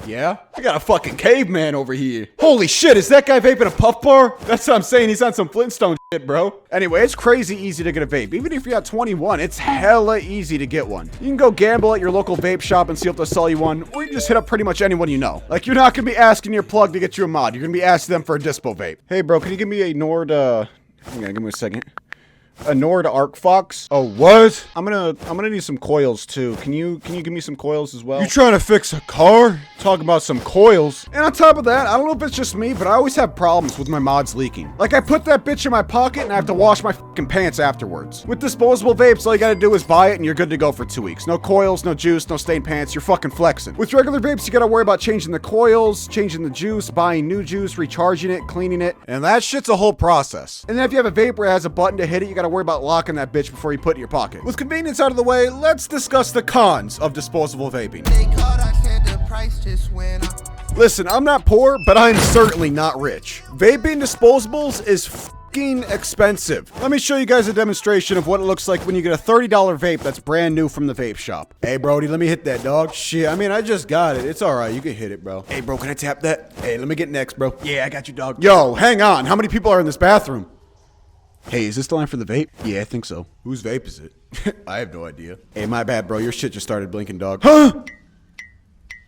Yeah? I got a fucking caveman over here. Holy shit, is that guy vaping a puff bar? That's what I'm saying, he's on some Flintstone shit, bro. Anyway, it's crazy easy to get a vape. Even if you're not 21, it's hella easy to get one. You can go gamble at your local vape shop and see if they'll sell you one, or you just hit up pretty much anyone you know. Like, you're not gonna be asking your plug to get you a mod. You're gonna be asking them for a Dispo vape. Hey, bro, can you give me a Nord, hang on, give me a second. A Nord Arc Fox. Oh, what? I'm gonna need some coils too. Can you give me some coils as well? You trying to fix a car? Talking about some coils. And on top of that, I don't know if it's just me, but I always have problems with my mods leaking. Like, I put that bitch in my pocket and I have to wash my fucking pants afterwards. With disposable vapes, all you gotta do is buy it and you're good to go for 2 weeks. No coils, no juice, no stained pants. You're fucking flexing. With regular vapes, you gotta worry about changing the coils, changing the juice, buying new juice, recharging it, cleaning it, and that shit's a whole process. And then if you have a vape where it has a button to hit it, you gotta worry about locking that bitch before you put it in your pocket. With convenience out of the way, let's discuss the cons of disposable vaping. Listen, I'm not poor, but I'm certainly not rich. Vaping disposables is fucking expensive. Let me show you guys a demonstration of what it looks like when you get a $30 vape that's brand new from the vape shop. Hey, Brody, let me hit that, dog. Shit, I mean, I just got it. It's all right. You can hit it, bro. Hey, bro, can I tap that? Hey, let me get next, bro. Yeah, I got you, dog. Yo, hang on. How many people are in this bathroom? Hey, is this the line for the vape? Yeah, I think so. Whose vape is it? I have no idea. Hey, my bad, bro. Your shit just started blinking, dog. Huh?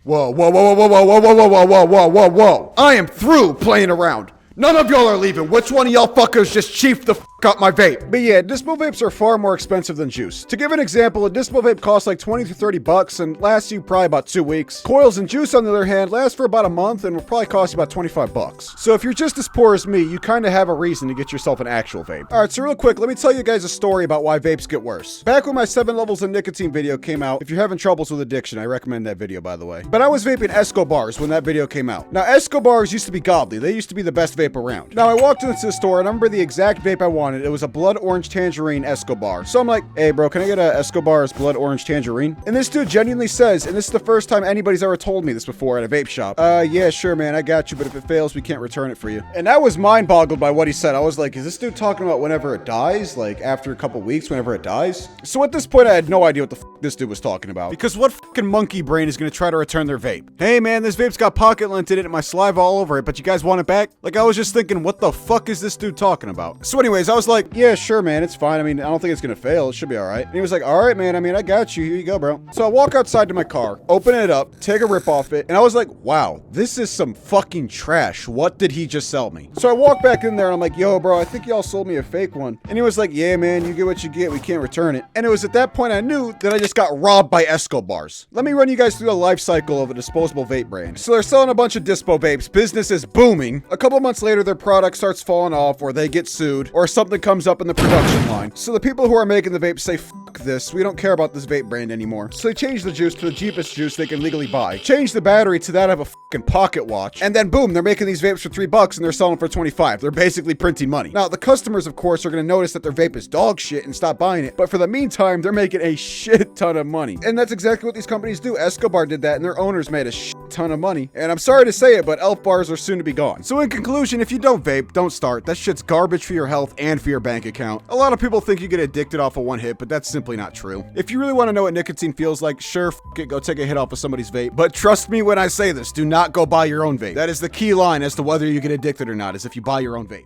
Whoa, whoa, whoa, whoa, whoa, whoa, whoa, whoa, whoa, whoa, whoa, whoa, whoa. I am through playing around. None of y'all are leaving. Which one of y'all fuckers just chiefed the f out my vape? But yeah, dispo vapes are far more expensive than juice. To give an example, a dispo vape costs like 20 to 30 bucks and lasts you probably about 2 weeks. Coils and juice, on the other hand, last for about a month and will probably cost you about 25 bucks. So if you're just as poor as me, you kind of have a reason to get yourself an actual vape. All right, so real quick, let me tell you guys a story about why vapes get worse. Back when my 7 levels of nicotine video came out, if you're having troubles with addiction, I recommend that video, by the way. But I was vaping Escobars when that video came out. Now, Escobars used to be godly. They used to be the best vape around. Now, I walked into the store and I remember the exact vape I wanted. It was a blood orange tangerine Escobar. So I'm like, hey bro, can I get a Escobar's blood orange tangerine? And this dude genuinely says, and this is the first time anybody's ever told me this before at a vape shop, yeah, sure man, I got you, but if it fails, we can't return it for you. And I was mind boggled by what he said. I was like, is this dude talking about whenever it dies? Like after a couple weeks, whenever it dies? So at this point, I had no idea what the f this dude was talking about. Because what fucking monkey brain is gonna try to return their vape? Hey man, this vape's got pocket lint in it and my saliva all over it, but you guys want it back? Like I was just thinking, what the fuck is this dude talking about? So anyways, I was like, yeah, sure man, it's fine. I mean, I don't think it's gonna fail. It should be all right. And he was like, all right, man. I mean, I got you. Here you go, bro. So I walk outside to my car, open it up, take a rip off it. And I was like, wow, this is some fucking trash. What did he just sell me? So I walk back in there and I'm like, yo, bro, I think y'all sold me a fake one. And he was like, yeah, man, you get what you get. We can't return it. And it was at that point I knew that I just got robbed by Escobars. Let me run you guys through the life cycle of a disposable vape brand. So they're selling a bunch of dispo vapes. Business is booming. A couple months later, their product starts falling off or they get sued or something comes up in the production line. So the people who are making the vape say, fuck this, we don't care about this vape brand anymore. So they change the juice to the cheapest juice they can legally buy. Change the battery to that of a fucking pocket watch. And then boom, they're making these vapes for $3 and they're selling for 25. They're basically printing money. Now, the customers, of course, are going to notice that their vape is dog shit and stop buying it. But for the meantime, they're making a shit ton of money. And that's exactly what these companies do. Escobar did that and their owners made a shit ton of money. And I'm sorry to say it, but elf bars are soon to be gone. So in conclusion, if you don't vape, don't start. That shit's garbage for your health and for your bank account. A lot of people think you get addicted off of one hit, but that's simply not true. If you really want to know what nicotine feels like, sure, f it, go take a hit off of somebody's vape. But trust me when I say this, do not go buy your own vape. That is the key line as to whether you get addicted or not, is if you buy your own vape.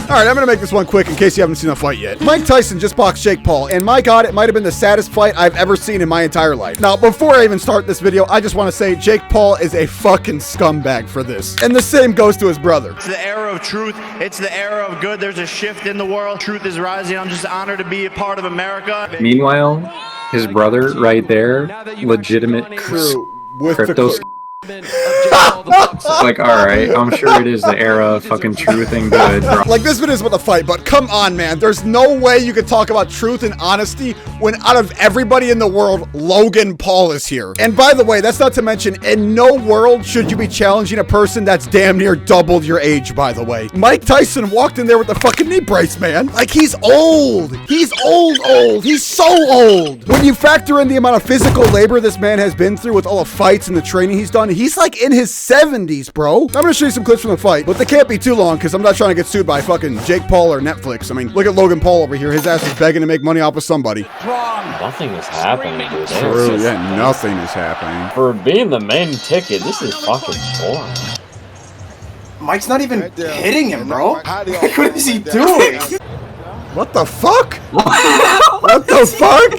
All right, I'm gonna make this one quick in case you haven't seen the fight yet. Mike Tyson just boxed Jake Paul, and my God, it might have been the saddest fight I've ever seen in my entire life. Now, before I even start this video, I just want to say Jake Paul is a fucking scumbag for this. And the same goes to his brother. It's the era of truth. It's the era of good. There's a shift in the world. Truth is rising. I'm just honored to be a part of America. Meanwhile, his brother right there, legitimate crypto. Like, alright, I'm sure it is the era of fucking truth and good, bro. Like, this video is about the fight, but come on, man. There's no way you could talk about truth and honesty when out of everybody in the world, Logan Paul is here. And by the way, that's not to mention, in no world should you be challenging a person that's damn near doubled your age, by the way. Mike Tyson walked in there with the fucking knee brace, man. Like, he's old. He's old. He's so old. When you factor in the amount of physical labor this man has been through with all the fights and the training he's done, he's like in his 70s, bro. I'm gonna show you some clips from the fight, but they can't be too long because I'm not trying to get sued by fucking Jake Paul or Netflix. I mean, look at Logan Paul over here. His ass is begging to make money off of somebody. Nothing is happening, dude. True, yeah, nothing is happening. For being the main ticket, this is fucking boring. Mike's not even hitting him, bro. What is he doing? What the fuck? What the fuck?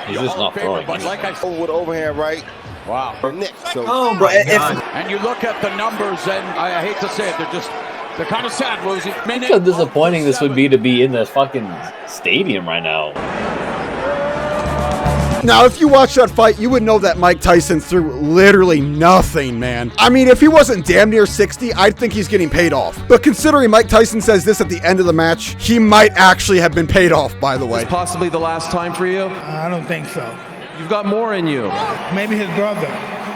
He's just not throwing. Like I said, with overhand right. Wow. So, oh, bro. And you look at the numbers, and I hate to say it, they're kind of sad, Rosie. Look how disappointing this would be to be in the fucking stadium right now. Now, if you watch that fight, you would know that Mike Tyson threw literally nothing, man. I mean, if he wasn't damn near 60, I'd think he's getting paid off. But considering Mike Tyson says this at the end of the match, he might actually have been paid off, by the way. Is possibly the last time for you? I don't think so. You've got more in you. Maybe his brother.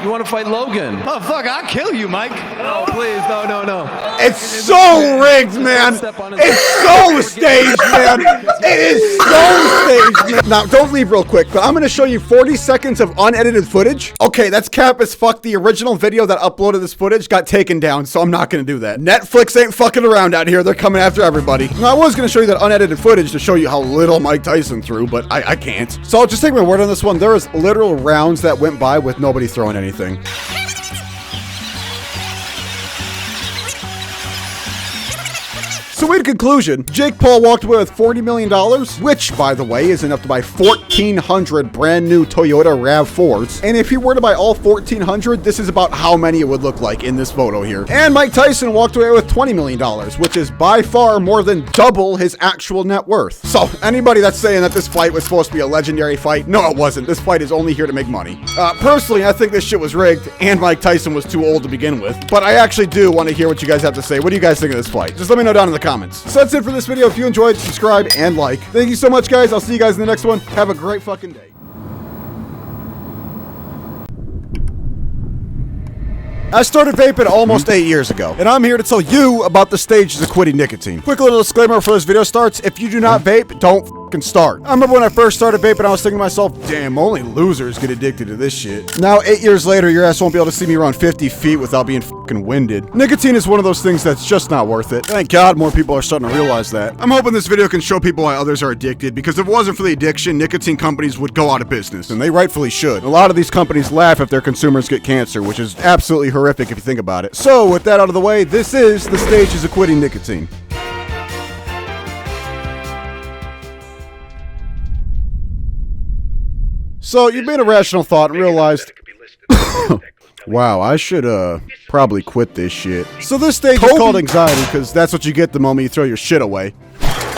You want to fight Logan? Oh, fuck, I'll kill you, Mike. No, please, no. It's so rigged, man. It's so staged, man. It is so staged, man. Now, don't leave real quick, but I'm going to show you 40 seconds of unedited footage. Okay, that's cap as fuck. The original video that uploaded this footage got taken down, so I'm not going to do that. Netflix ain't fucking around out here. They're coming after everybody. Now, I was going to show you that unedited footage to show you how little Mike Tyson threw, but I can't. So I'll just take my word on this one. There was literal rounds that went by with nobody throwing anything. So in conclusion, Jake Paul walked away with $40 million, which, by the way, is enough to buy 1,400 brand new Toyota RAV4s. And if he were to buy all 1,400, this is about how many it would look like in this photo here. And Mike Tyson walked away with $20 million, which is by far more than double his actual net worth. So anybody that's saying that this fight was supposed to be a legendary fight, no, it wasn't. This fight is only here to make money. Personally, I think this shit was rigged, and Mike Tyson was too old to begin with. But I actually do want to hear what you guys have to say. What do you guys think of this fight? Just let me know down in the comments. So that's it for this video. If you enjoyed, subscribe and like. Thank you so much, guys. I'll see you guys in the next one. Have a great fucking day. I started vaping almost 8 years ago, and I'm here to tell you about the stages of quitting nicotine. Quick little disclaimer before this video starts: if you do not vape, don't fucking start. I remember when I first started vaping, I was thinking to myself, damn, only losers get addicted to this shit. Now, 8 years later, your ass won't be able to see me run 50 feet without being fucking winded. Nicotine is one of those things that's just not worth it. Thank God more people are starting to realize that. I'm hoping this video can show people why others are addicted, because if it wasn't for the addiction, nicotine companies would go out of business, and they rightfully should. A lot of these companies laugh if their consumers get cancer, which is absolutely horrific if you think about it. So, with that out of the way, this is the stages of quitting nicotine. So, you made a rational thought and realized, wow, I should, probably quit this shit. So this stage is called anxiety, because that's what you get the moment you throw your shit away.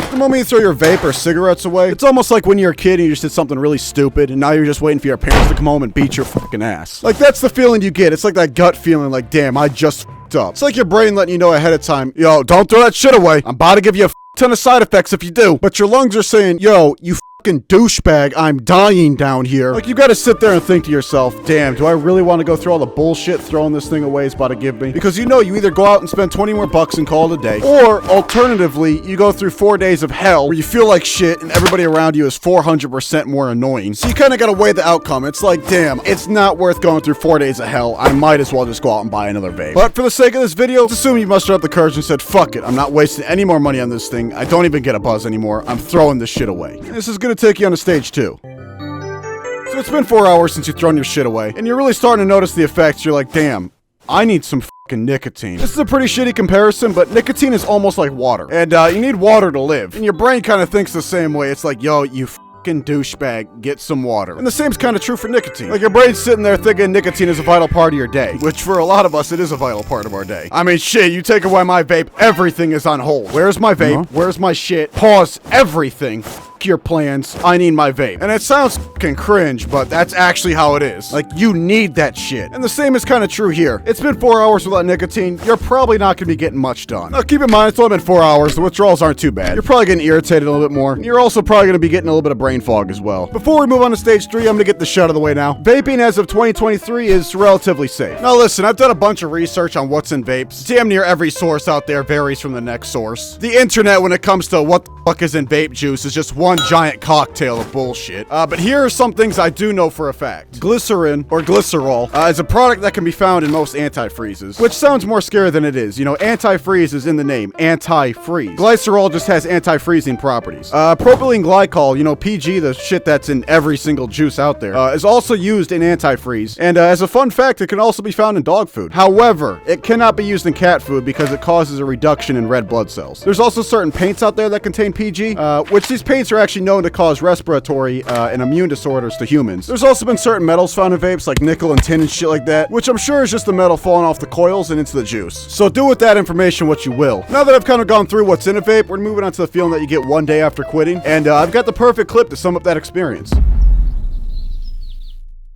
The moment you throw your vape or cigarettes away, it's almost like when you're a kid and you just did something really stupid, and now you're just waiting for your parents to come home and beat your fucking ass. Like, that's the feeling you get. It's like that gut feeling, like, damn, I just f***ed up. It's like your brain letting you know ahead of time, yo, don't throw that shit away. I'm about to give you a ton of side effects if you do. But your lungs are saying, yo, you fucking douchebag, I'm dying down here. Like, you gotta sit there and think to yourself, damn, do I really want to go through all the bullshit throwing this thing away is about to give me? Because you know you either go out and spend 20 more bucks and call it a day, or alternatively, you go through 4 days of hell where you feel like shit and everybody around you is 400% more annoying. So you kind of gotta weigh the outcome. It's like, damn, it's not worth going through 4 days of hell. I might as well just go out and buy another vape. But for the sake of this video, let's assume you mustered up the courage and said, fuck it, I'm not wasting any more money on this thing. I don't even get a buzz anymore. I'm throwing this shit away. This is gonna take you on to stage 2. So it's been 4 hours since you've thrown your shit away, and you're really starting to notice the effects. You're like, damn, I need some fucking nicotine. This is a pretty shitty comparison, but nicotine is almost like water. And you need water to live. And your brain kind of thinks the same way. It's like, yo, you fucking douchebag, get some water. And the same's kind of true for nicotine. Like, your brain's sitting there thinking nicotine is a vital part of your day, which for a lot of us, it is a vital part of our day. I mean, shit, you take away my vape, everything is on hold. Where's my vape? Where's my shit? Pause everything. Your plans. I need my vape. And it sounds fucking cringe, but that's actually how it is. Like, you need that shit. And the same is kind of true here. It's been 4 hours without nicotine. You're probably not gonna be getting much done. Now, keep in mind, it's only been 4 hours. The withdrawals aren't too bad. You're probably getting irritated a little bit more. And you're also probably gonna be getting a little bit of brain fog as well. Before we move on to stage 3, I'm gonna get the shit out of the way now. Vaping as of 2023 is relatively safe. Now listen, I've done a bunch of research on what's in vapes. Damn near every source out there varies from the next source. The internet, when it comes to what the fuck is in vape juice, is just one giant cocktail of bullshit. But here are some things I do know for a fact. Glycerin, or glycerol, is a product that can be found in most antifreezes, which sounds more scary than it is. You know, antifreeze is in the name, anti-freeze. Glycerol just has anti-freezing properties. Propylene glycol, you know, PG, the shit that's in every single juice out there, is also used in antifreeze. And as a fun fact, it can also be found in dog food. However, it cannot be used in cat food because it causes a reduction in red blood cells. There's also certain paints out there that contain PG, which these paints are actually known to cause respiratory and immune disorders to humans. There's also been certain metals found in vapes, like nickel and tin and shit like that, which I'm sure is just the metal falling off the coils and into the juice. So do with that information what you will. Now that I've kind of gone through what's in a vape, we're moving on to the feeling that you get one day after quitting, and I've got the perfect clip to sum up that experience.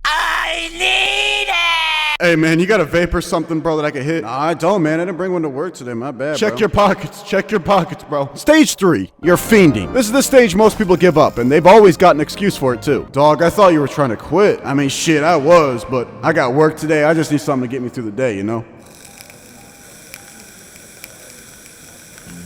I need it! Hey man, you got a vape or something, bro, that I could hit? Nah, I don't, man. I didn't bring one to work today. My bad, Check your pockets. Check your pockets, bro. Stage 3, you're fiending. This is the stage most people give up, and they've always got an excuse for it, too. Dog, I thought you were trying to quit. I mean, shit, I was, but I got work today. I just need something to get me through the day, you know?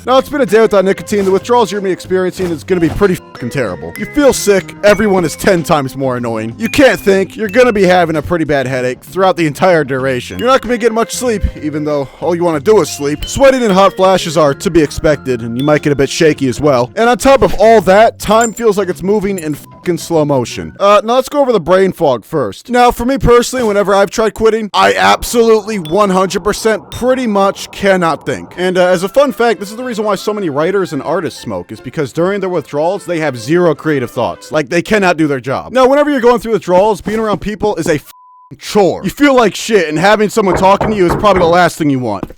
Now, it's been a day without nicotine. The withdrawals you're going to be experiencing is going to be pretty fucking terrible. You feel sick, everyone is 10 times more annoying. You can't think, you're gonna be having a pretty bad headache throughout the entire duration. You're not gonna be getting much sleep, even though all you wanna do is sleep. Sweating and hot flashes are to be expected, and you might get a bit shaky as well. And on top of all that, time feels like it's moving in fucking slow motion. Now let's go over the brain fog first. Now, for me personally, whenever I've tried quitting, I absolutely 100% pretty much cannot think. And as a fun fact, this is the reason why so many writers and artists smoke, is because during their withdrawals, they have zero creative thoughts. Like, they cannot do their job. Now, whenever you're going through withdrawals, being around people is a chore. You feel like shit, and having someone talking to you is probably the last thing you want.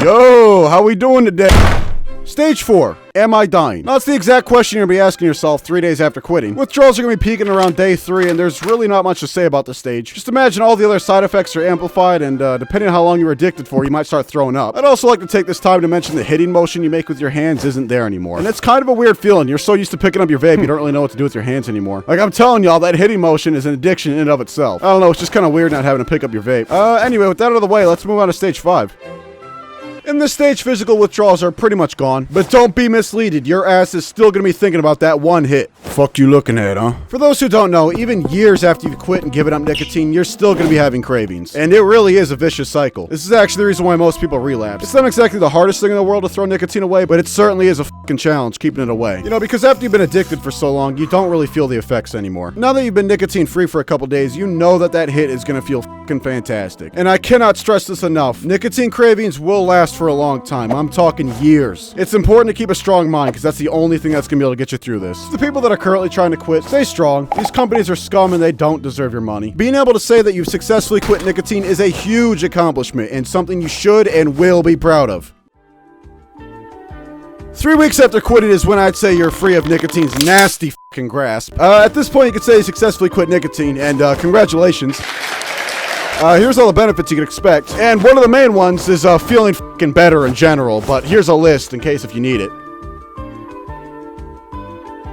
Yo, how we doing today? Stage 4. Am I dying? Now, that's the exact question you're going to be asking yourself 3 days after quitting. Withdrawals are going to be peaking around day 3, and there's really not much to say about this stage. Just imagine all the other side effects are amplified, and depending on how long you were addicted for, you might start throwing up. I'd also like to take this time to mention the hitting motion you make with your hands isn't there anymore. And it's kind of a weird feeling. You're so used to picking up your vape, you don't really know what to do with your hands anymore. Like, I'm telling y'all, that hitting motion is an addiction in and of itself. I don't know, it's just kind of weird not having to pick up your vape. Anyway, with that out of the way, let's move on to stage 5. In this stage, physical withdrawals are pretty much gone, but don't be misleaded, your ass is still gonna be thinking about that one hit. Fuck you looking at, huh? For those who don't know, even years after you've quit and given up nicotine, you're still gonna be having cravings. And it really is a vicious cycle. This is actually the reason why most people relapse. It's not exactly the hardest thing in the world to throw nicotine away, but it certainly is a fucking challenge keeping it away. You know, because after you've been addicted for so long, you don't really feel the effects anymore. Now that you've been nicotine free for a couple days, you know that that hit is gonna feel fucking fantastic. And I cannot stress this enough. Nicotine cravings will last for a long time. I'm talking years. It's important to keep a strong mind because that's the only thing that's gonna be able to get you through this. The people that are currently trying to quit, stay strong. These companies are scum and they don't deserve your money. Being able to say that you've successfully quit nicotine is a huge accomplishment and something you should and will be proud of. 3 weeks after quitting is when I'd say you're free of nicotine's nasty fucking grasp. At this point, you could say you successfully quit nicotine, and congratulations. Here's all the benefits you can expect. And one of the main ones is feeling fucking better in general, but here's a list in case if you need it.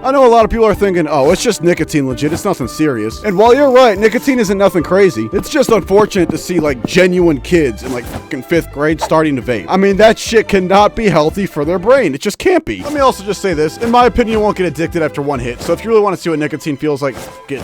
I know a lot of people are thinking, oh, it's just nicotine legit, it's nothing serious. And while you're right, nicotine isn't nothing crazy. It's just unfortunate to see like genuine kids in like fucking 5th grade starting to vape. I mean, that shit cannot be healthy for their brain. It just can't be. Let me also just say this. In my opinion, you won't get addicted after one hit. So if you really want to see what nicotine feels like,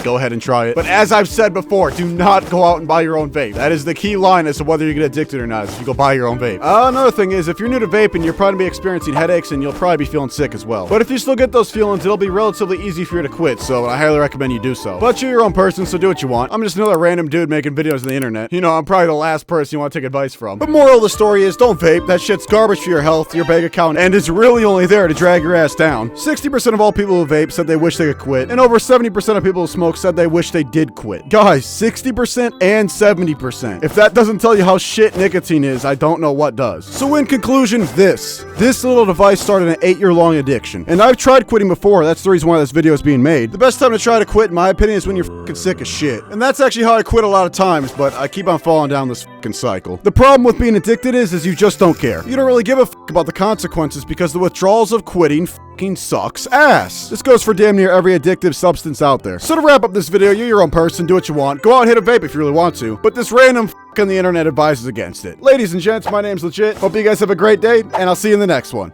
go ahead and try it. But as I've said before, do not go out and buy your own vape. That is the key line as to whether you get addicted or not, is if you go buy your own vape. Another thing is, if you're new to vaping, you're probably be experiencing headaches and you'll probably be feeling sick as well. But if you still get those feelings, it'll be relatively easy for you to quit, so I highly recommend you do so. But you're your own person, so do what you want. I'm just another random dude making videos on the internet. You know, I'm probably the last person you want to take advice from. But moral of the story is, don't vape. That shit's garbage for your health, your bank account, and is really only there to drag your ass down. 60% of all people who vape said they wish they could quit, and over 70% of people who smoke said they wish they did quit. Guys, 60% and 70%. If that doesn't tell you how shit nicotine is, I don't know what does. So in conclusion, this little device started an 8-year-long addiction. And I've tried quitting before, that's the reason why this video is being made. The best time to try to quit, in my opinion, is when you're fucking sick as shit. And that's actually how I quit a lot of times, but I keep on falling down this fucking cycle. The problem with being addicted is you just don't care. You don't really give a fuck about the consequences because the withdrawals of quitting fucking sucks ass. This goes for damn near every addictive substance out there. So to wrap up this video, you're your own person, do what you want. Go out and hit a vape if you really want to. But this random fuck on the internet advises against it. Ladies and gents, my name's Legit. Hope you guys have a great day, and I'll see you in the next one.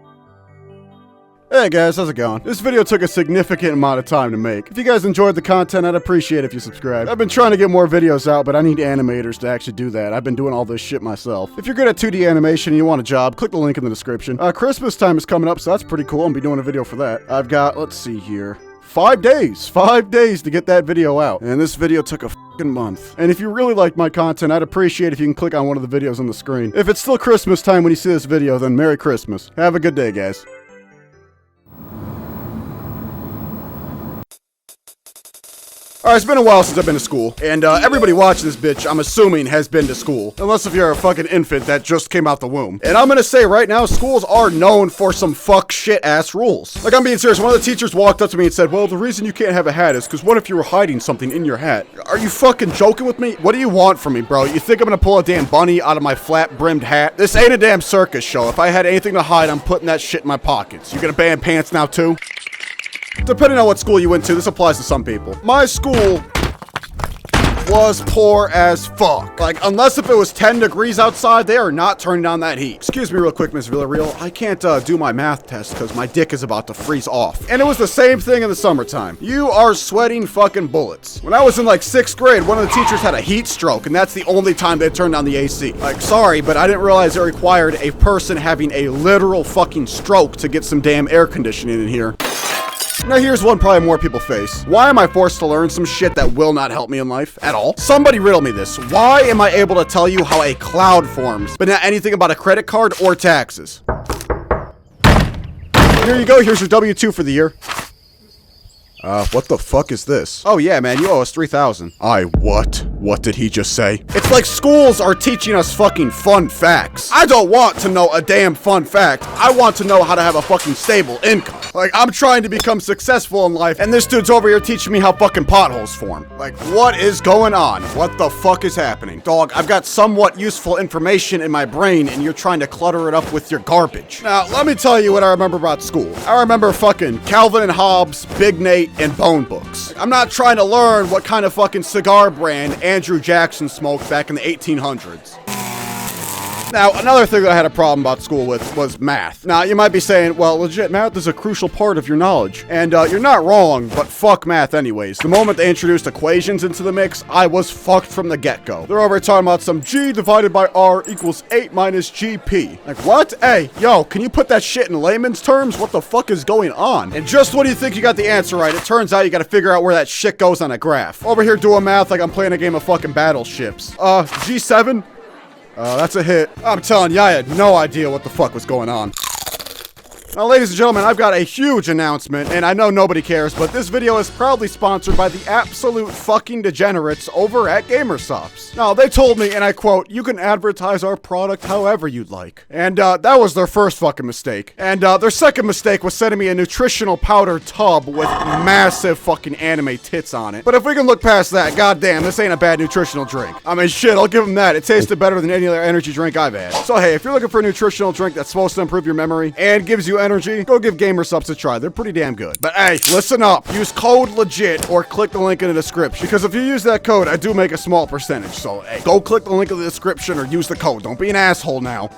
Hey guys, how's it going? This video took a significant amount of time to make. If you guys enjoyed the content, I'd appreciate it if you subscribe. I've been trying to get more videos out, but I need animators to actually do that. I've been doing all this shit myself. If you're good at 2D animation and you want a job, click the link in the description. Christmas time is coming up, so that's pretty cool. I'll be doing a video for that. I've got, let's see here, 5 days to get that video out. And this video took a fucking month. And if you really like my content, I'd appreciate if you can click on one of the videos on the screen. If it's still Christmas time when you see this video, then Merry Christmas. Have a good day, guys. Alright, it's been a while since I've been to school, and everybody watching this bitch, I'm assuming, has been to school. Unless if you're a fucking infant that just came out the womb. And I'm gonna say right now, schools are known for some fuck shit ass rules. Like, I'm being serious, one of the teachers walked up to me and said, well, the reason you can't have a hat is because what if you were hiding something in your hat? Are you fucking joking with me? What do you want from me, bro? You think I'm gonna pull a damn bunny out of my flat-brimmed hat? This ain't a damn circus show. If I had anything to hide, I'm putting that shit in my pockets. You gonna ban pants now, too? Depending on what school you went to, this applies to some people. My school was poor as fuck. Like, unless if it was 10 degrees outside, they are not turning on that heat. Excuse me real quick, Miss Villarreal. I can't do my math test because my dick is about to freeze off. And it was the same thing in the summertime. You are sweating fucking bullets. When I was in like 6th grade, one of the teachers had a heat stroke, and that's the only time they turned on the AC. Like, sorry, but I didn't realize it required a person having a literal fucking stroke to get some damn air conditioning in here. Now here's one probably more people face. Why am I forced to learn some shit that will not help me in life at all? Somebody riddle me this. Why am I able to tell you how a cloud forms, but not anything about a credit card or taxes? Here you go, here's your W-2 for the year. What the fuck is this? Oh yeah, man, you owe us $3,000. What? What did he just say? It's like schools are teaching us fucking fun facts. I don't want to know a damn fun fact. I want to know how to have a fucking stable income. Like, I'm trying to become successful in life, and this dude's over here teaching me how fucking potholes form. Like, what is going on? What the fuck is happening? Dog, I've got somewhat useful information in my brain, and you're trying to clutter it up with your garbage. Now, let me tell you what I remember about school. I remember fucking Calvin and Hobbes, Big Nate, and Bone Books. I'm not trying to learn what kind of fucking cigar brand Andrew Jackson smoked back in the 1800s. Now, another thing that I had a problem about school with was math. Now, you might be saying, well, legit, math is a crucial part of your knowledge. And you're not wrong, but fuck math anyways. The moment they introduced equations into the mix, I was fucked from the get-go. They're over here talking about some G divided by R equals 8 minus GP. Like, what? Hey, yo, can you put that shit in layman's terms? What the fuck is going on? And just when you think you got the answer right, it turns out you gotta figure out where that shit goes on a graph. Over here doing math like I'm playing a game of fucking battleships. G7? That's a hit. I'm telling you, I had no idea what the fuck was going on. Now, ladies and gentlemen, I've got a huge announcement, and I know nobody cares, but this video is proudly sponsored by the absolute fucking degenerates over at Gamersops. Now, they told me, and I quote, you can advertise our product however you'd like. And that was their first fucking mistake. And their second mistake was sending me a nutritional powder tub with massive fucking anime tits on it. But if we can look past that, goddamn, this ain't a bad nutritional drink. I mean, shit, I'll give them that. It tasted better than any other energy drink I've had. So hey, if you're looking for a nutritional drink that's supposed to improve your memory and gives you energy, go give Gamersops a try. They're pretty damn good. But hey, listen up. Use code LEGIT or click the link in the description. Because if you use that code, I do make a small percentage. So hey, go click the link in the description or use the code. Don't be an asshole now.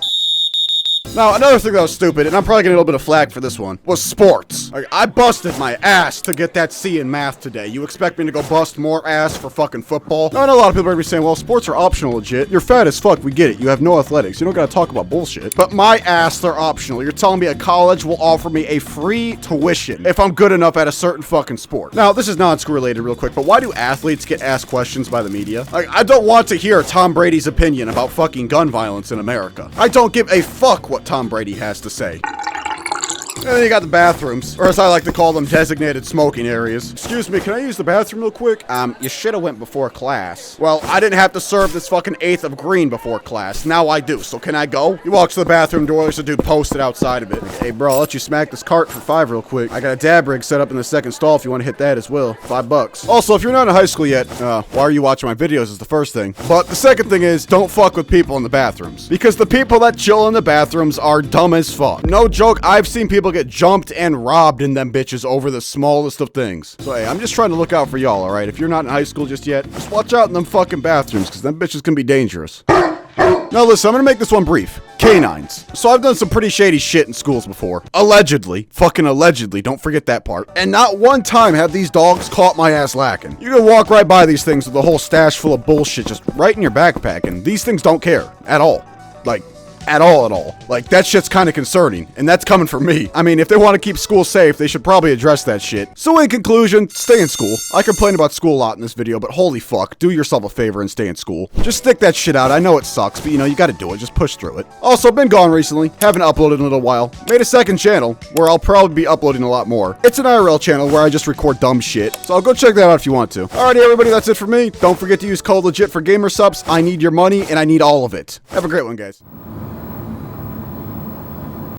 Now, another thing that was stupid, and I'm probably getting a little bit of flack for this one, was sports. Like, I busted my ass to get that C in math today. You expect me to go bust more ass for fucking football? Now, I know a lot of people are going to be saying, well, sports are optional, legit. You're fat as fuck, we get it. You have no athletics. You don't got to talk about bullshit. But my ass, they're optional. You're telling me a college will offer me a free tuition if I'm good enough at a certain fucking sport. Now, this is non-school related real quick, but why do athletes get asked questions by the media? Like, I don't want to hear Tom Brady's opinion about fucking gun violence in America. I don't give a fuck what Tom Brady has to say. And then you got the bathrooms, or as I like to call them, designated smoking areas. Excuse me, can I use the bathroom real quick? You should have went before class. Well, I didn't have to serve this fucking 8th of green before class. Now I do, so can I go? He walks to the bathroom door, there's a dude posted outside of it. Like, hey bro, I'll let you smack this cart for $5 real quick. I got a dab rig set up in the second stall if you want to hit that as well. $5. Also, if you're not in high school yet, why are you watching my videos is the first thing. But the second thing is, don't fuck with people in the bathrooms. Because the people that chill in the bathrooms are dumb as fuck. No joke, I've seen people get jumped and robbed in them bitches over the smallest of things. So hey, I'm just trying to look out for y'all, alright? If you're not in high school just yet, just watch out in them fucking bathrooms, because them bitches can be dangerous. Now listen, I'm gonna make this one brief. Canines. So I've done some pretty shady shit in schools before. Allegedly. Fucking allegedly. Don't forget that part. And not one time have these dogs caught my ass lacking. You can walk right by these things with a whole stash full of bullshit just right in your backpack, and these things don't care. At all. Like, at all. Like, that shit's kind of concerning, and that's coming from me. I mean, if they want to keep school safe, they should probably address that shit. So in conclusion, stay in school. I complain about school a lot in this video, but holy fuck, do yourself a favor and stay in school. Just stick that shit out. I know it sucks, but you know, you gotta do it. Just push through it. Also, been gone recently. Haven't uploaded in a little while. Made a second channel, where I'll probably be uploading a lot more. It's an IRL channel where I just record dumb shit, so I'll go check that out if you want to. Alrighty, everybody, that's it for me. Don't forget to use code LEGIT for Gamersops. I need your money, and I need all of it. Have a great one, guys.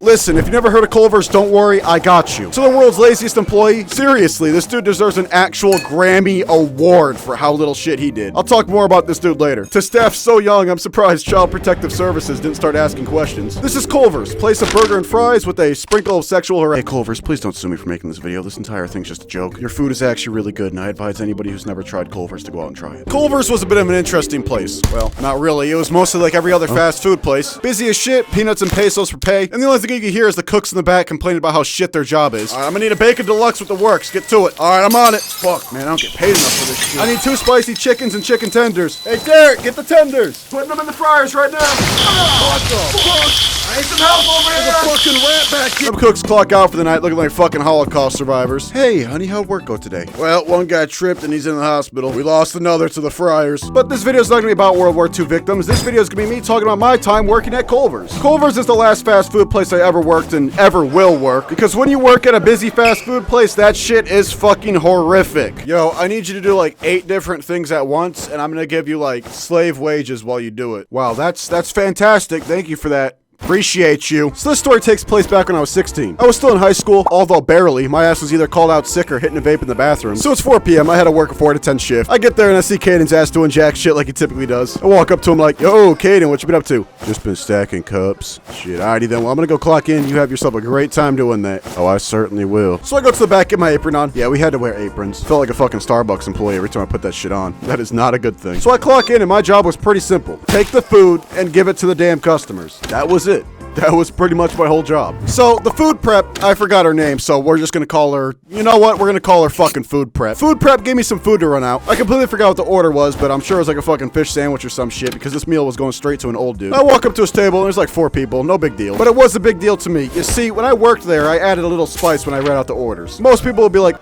Listen, if you never heard of Culver's, don't worry, I got you. To the world's laziest employee, seriously, this dude deserves an actual Grammy award for how little shit he did. I'll talk more about this dude later. To staff so young, I'm surprised Child Protective Services didn't start asking questions. This is Culver's, place of burger and fries with a sprinkle of sexual harassment. Hey Culver's, please don't sue me for making this video. This entire thing's just a joke. Your food is actually really good, and I advise anybody who's never tried Culver's to go out and try it. Culver's was a bit of an interesting place. Well, not really. It was mostly like every other fast food place. Busy as shit, peanuts and pesos for pay, and the only thing you can hear is the cooks in the back complaining about how shit their job is. I'm gonna need a bacon deluxe with the works. Get to it. Alright, I'm on it. Fuck, man, I don't get paid enough for this shit. I need 2 spicy chickens and chicken tenders. Hey, Derek, get the tenders. Putting them in the fryers right now. What the fuck? I need some help over here. There's a fucking rat back here. Some cooks clock out for the night looking like fucking Holocaust survivors. Hey, honey, how'd work go today? Well, one guy tripped and he's in the hospital. We lost another to the fryers. But this video's not gonna be about World War II victims. This video's gonna be me talking about my time working at Culver's. Culver's is the last fast food place I ever worked and ever will work. Because when you work at a busy fast food place, that shit is fucking horrific. Yo, I need you to do like 8 different things at once, and I'm gonna give you like slave wages while you do it. Wow, that's fantastic. Thank you for that. Appreciate you. So this story takes place back when I was 16. I was still in high school, although barely. My ass was either called out sick or hitting a vape in the bathroom. So it's 4 p.m. I had to work a 4 to 10 shift. I get there and I see Caden's ass doing jack shit like he typically does. I walk up to him like, yo, Caden, what you been up to? Just been stacking cups. Shit, alrighty then. Well, I'm gonna go clock in. You have yourself a great time doing that. Oh, I certainly will. So I go to the back, get my apron on. Yeah, we had to wear aprons. Felt like a fucking Starbucks employee every time I put that shit on. That is not a good thing. So I clock in and my job was pretty simple. Take the food and give it to the damn customers. That was it. That was pretty much my whole job. So, the food prep, I forgot her name, so we're just gonna call her, you know what, we're gonna call her fucking food prep. Food prep gave me some food to run out. I completely forgot what the order was, but I'm sure it was like a fucking fish sandwich or some shit, because this meal was going straight to an old dude. I walk up to his table, and there's like 4 people, no big deal. But it was a big deal to me. You see, when I worked there, I added a little spice when I read out the orders. Most people would be like,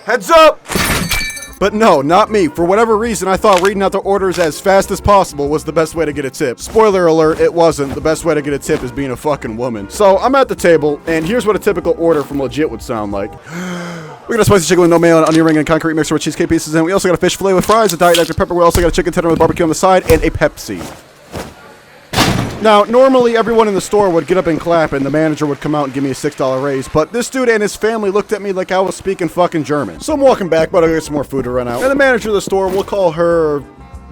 heads up! But no, not me. For whatever reason, I thought reading out the orders as fast as possible was the best way to get a tip. Spoiler alert, it wasn't. The best way to get a tip is being a fucking woman. So I'm at the table, and here's what a typical order from Legit would sound like. We got a spicy chicken with no mayo, an onion ring, and concrete mixer with cheesecake pieces in. We also got a fish fillet with fries, a Diet Dr. Pepper. We also got a chicken tender with barbecue on the side, and a Pepsi. Now, normally everyone in the store would get up and clap and the manager would come out and give me a $6 raise, but this dude and his family looked at me like I was speaking fucking German. So I'm walking back, but I'll get some more food to run out. And the manager of the store, we'll call her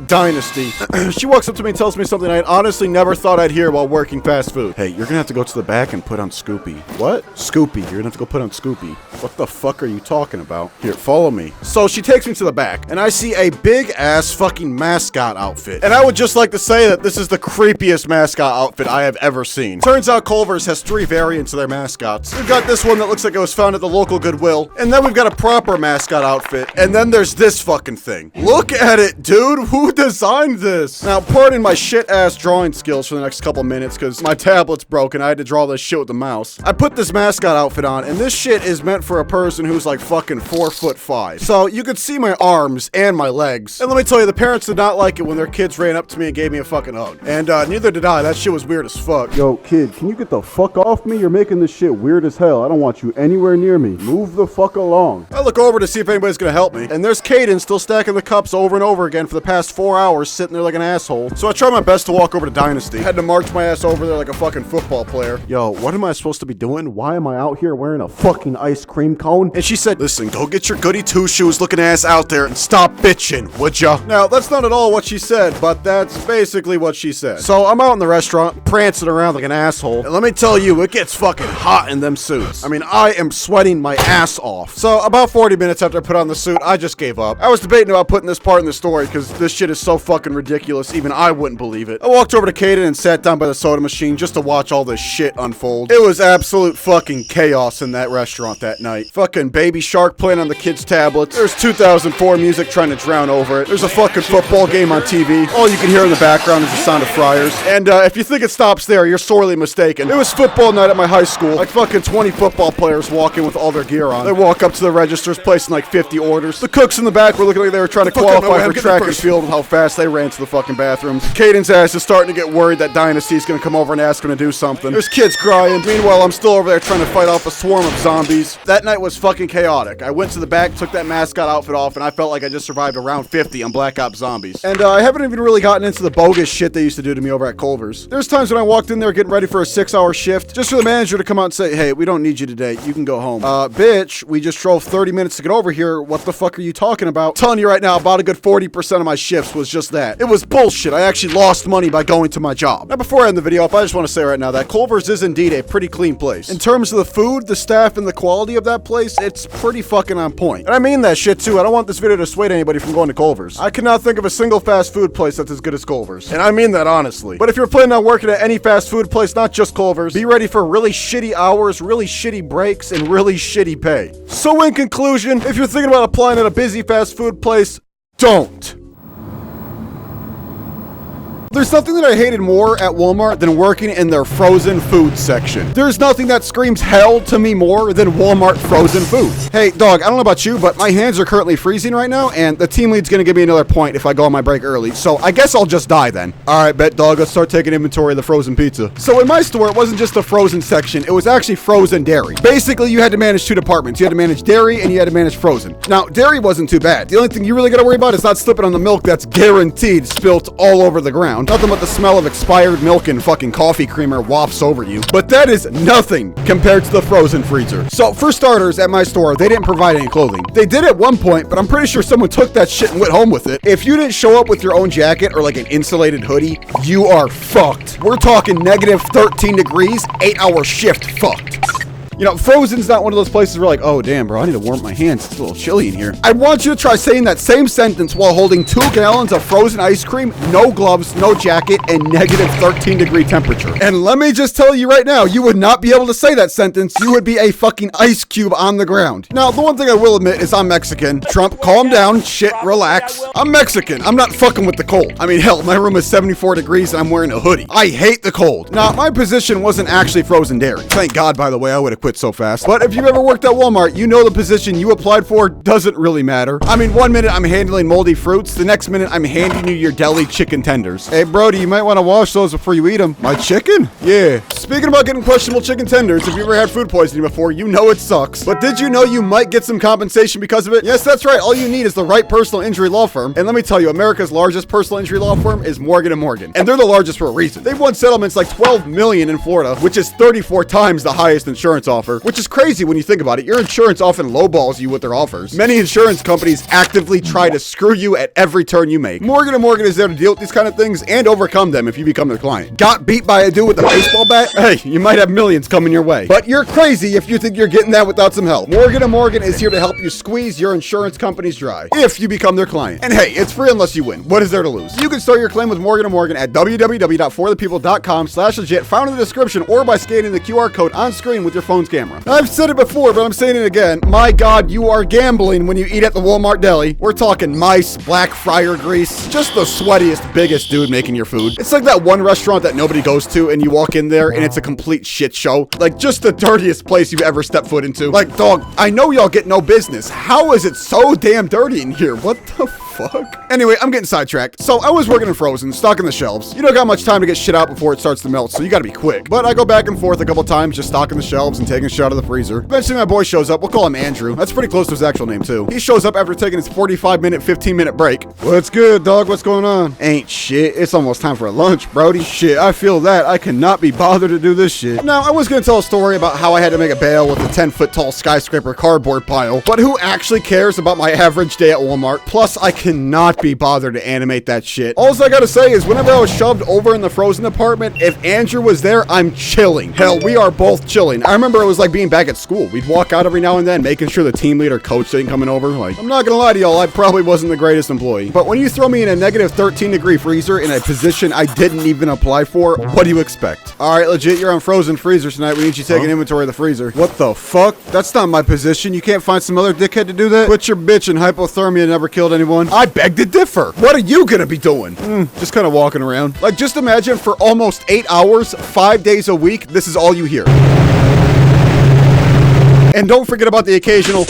Dynasty. She walks up to me and tells me something I honestly never thought I'd hear while working fast food. Hey, you're gonna have to go to the back and put on Scoopy. What? Scoopy. You're gonna have to go put on Scoopy. What the fuck are you talking about? Here, follow me. So she takes me to the back, and I see a big ass fucking mascot outfit. And I would just like to say that this is the creepiest mascot outfit I have ever seen. Turns out Culver's has 3 variants of their mascots. We've got this one that looks like it was found at the local Goodwill, and then we've got a proper mascot outfit, and then there's this fucking thing. Look at it, dude. Who designed this? Now, pardon my shit-ass drawing skills for the next couple minutes, because my tablet's broken. I had to draw this shit with the mouse. I put this mascot outfit on, and this shit is meant for a person who's like fucking 4'5". So you could see my arms and my legs. And let me tell you, the parents did not like it when their kids ran up to me and gave me a fucking hug. And neither did I. That shit was weird as fuck. Yo, kid, can you get the fuck off me? You're making this shit weird as hell. I don't want you anywhere near me. Move the fuck along. I look over to see if anybody's gonna help me, and there's Caden still stacking the cups over and over again for the past 4 hours, sitting there like an asshole. So I try my best to walk over to Dynasty. I had to march my ass over there like a fucking football player. Yo, what am I supposed to be doing? Why am I out here wearing a fucking ice cream cone? And she said, listen, go get your goody two-shoes looking ass out there and stop bitching, would ya? Now, that's not at all what she said, but that's basically what she said. So I'm out in the restaurant, prancing around like an asshole, and let me tell you, it gets fucking hot in them suits. I mean, I am sweating my ass off. So about 40 minutes after I put on the suit, I just gave up. I was debating about putting this part in the story, because this shit is so fucking ridiculous, even I wouldn't believe it. I walked over to Caden and sat down by the soda machine just to watch all this shit unfold. It was absolute fucking chaos in that restaurant that night. Fucking Baby Shark playing on the kids' tablets. There's 2004 music trying to drown over it. There's a fucking football game on TV. All you can hear in the background is the sound of fryers. And if you think it stops there, you're sorely mistaken. It was football night at my high school. Like fucking 20 football players walking with all their gear on. They walk up to the registers, placing like 50 orders. The cooks in the back were looking like they were trying to qualify for track and field with how how fast they ran to the fucking bathrooms. Caden's ass is starting to get worried that Dynasty's gonna come over and ask him to do something. There's kids crying. Meanwhile, I'm still over there trying to fight off a swarm of zombies. That night was fucking chaotic. I went to the back, took that mascot outfit off, and I felt like I just survived a round 50 on Black Ops Zombies. And I haven't even really gotten into the bogus shit they used to do to me over at Culver's. There's times when I walked in there getting ready for a 6-hour shift, just for the manager to come out and say, hey, we don't need you today. You can go home. Bitch, we just drove 30 minutes to get over here. What the fuck are you talking about? I'm telling you right now, about a good 40% of my shifts was just that. It was bullshit. I actually lost money by going to my job. Now, before I end the video off, I just want to say right now that Culver's is indeed a pretty clean place. In terms of the food, the staff, and the quality of that place, it's pretty fucking on point. And I mean that shit too. I don't want this video to dissuade anybody from going to Culver's. I cannot think of a single fast food place that's as good as Culver's. And I mean that honestly. But if you're planning on working at any fast food place, not just Culver's, be ready for really shitty hours, really shitty breaks, and really shitty pay. So in conclusion, if you're thinking about applying at a busy fast food place, don't. There's something that I hated more at Walmart than working in their frozen food section. There's nothing that screams hell to me more than Walmart frozen foods. Hey, dog, I don't know about you, but my hands are currently freezing right now, and the team lead's gonna give me another point if I go on my break early, so I guess I'll just die then. All right, bet, dog, let's start taking inventory of the frozen pizza. So in my store, it wasn't just the frozen section, it was actually frozen dairy. Basically, you had to manage two departments. You had to manage dairy, and you had to manage frozen. Now, dairy wasn't too bad. The only thing you really gotta worry about is not slipping on the milk that's guaranteed spilt all over the ground. Nothing but the smell of expired milk and fucking coffee creamer wafts over you. But that is nothing compared to the frozen freezer. So for starters, at my store, they didn't provide any clothing. They did at one point, but I'm pretty sure someone took that shit and went home with it. If you didn't show up with your own jacket or like an insulated hoodie, you are fucked. We're talking negative 13 degrees, 8-hour shift fucked. You know, Frozen's not one of those places where like, oh damn bro, I need to warm my hands. It's a little chilly in here. I want you to try saying that same sentence while holding 2 gallons of frozen ice cream, no gloves, no jacket, and negative 13-degree temperature. And let me just tell you right now, you would not be able to say that sentence. You would be a fucking ice cube on the ground. Now, the one thing I will admit is I'm Mexican. Trump, calm down, shit, relax. I'm Mexican. I'm not fucking with the cold. I mean, hell, my room is 74 degrees and I'm wearing a hoodie. I hate the cold. Now, my position wasn't actually frozen dairy. Thank God, by the way, I would have quit so fast. But if you've ever worked at Walmart, you know the position you applied for doesn't really matter. I mean, one minute I'm handling moldy fruits, the next minute I'm handing you your deli chicken tenders. Hey, Brody, you might want to wash those before you eat them. My chicken? Yeah. Speaking about getting questionable chicken tenders, if you ever had food poisoning before, you know it sucks. But did you know you might get some compensation because of it? Yes, that's right. All you need is the right personal injury law firm. And let me tell you, America's largest personal injury law firm is Morgan & Morgan. And they're the largest for a reason. They've won settlements like $12 million in Florida, which is 34 times the highest insurance offer, which is crazy when you think about it. Your insurance often lowballs you with their offers. Many insurance companies actively try to screw you at every turn you make. Morgan & Morgan is there to deal with these kind of things and overcome them if you become their client. Got beat by a dude with a baseball bat? Hey, you might have millions coming your way. But you're crazy if you think you're getting that without some help. Morgan & Morgan is here to help you squeeze your insurance companies dry if you become their client. And hey, it's free unless you win. What is there to lose? You can start your claim with Morgan & Morgan at www.forthepeople.com/legit, found in the description, or by scanning the QR code on screen with your phone's camera. Now, I've said it before, but I'm saying it again. My God, you are gambling when you eat at the Walmart deli. We're talking mice, black fryer grease, just the sweatiest, biggest dude making your food. It's like that one restaurant that nobody goes to and you walk in there and it's a complete shit show. Like just the dirtiest place you've ever stepped foot into. Like, dog, I know y'all get no business. How is it so damn dirty in here? What the fuck? Anyway, I'm getting sidetracked. So I was working in Frozen, stocking the shelves. You don't got much time to get shit out before it starts to melt, so you gotta be quick. But I go back and forth a couple times just stocking the shelves and taking a shit out of the freezer. Eventually my boy shows up. We'll call him Andrew. That's pretty close to his actual name too. He shows up after taking his 45-minute, 15-minute break. What's good, dog? What's going on? Ain't shit. It's almost time for lunch, Brody. Shit, I feel that. I cannot be bothered to do this shit. Now, I was gonna tell a story about how I had to make a bale with a 10-foot tall skyscraper cardboard pile, but who actually cares about my average day at Walmart? Plus, I cannot be bothered to animate that shit. All I gotta say is whenever I was shoved over in the frozen department, if Andrew was there, I'm chilling. Hell, we are both chilling. I remember it was like being back at school. We'd walk out every now and then, making sure the team leader coach ain't coming over. Like, I'm not gonna lie to y'all, I probably wasn't the greatest employee. But when you throw me in a negative 13-degree freezer in a position I didn't even apply for, what do you expect? All right, legit, you're on frozen freezer tonight. We need you taking inventory of the freezer. What the fuck? That's not my position. You can't find some other dickhead to do that? Quit your bitch and hypothermia never killed anyone. I beg to differ. What are you gonna be doing? Just kind of walking around. Like, just imagine for almost 8 hours, 5 days a week, this is all you hear. And don't forget about the occasional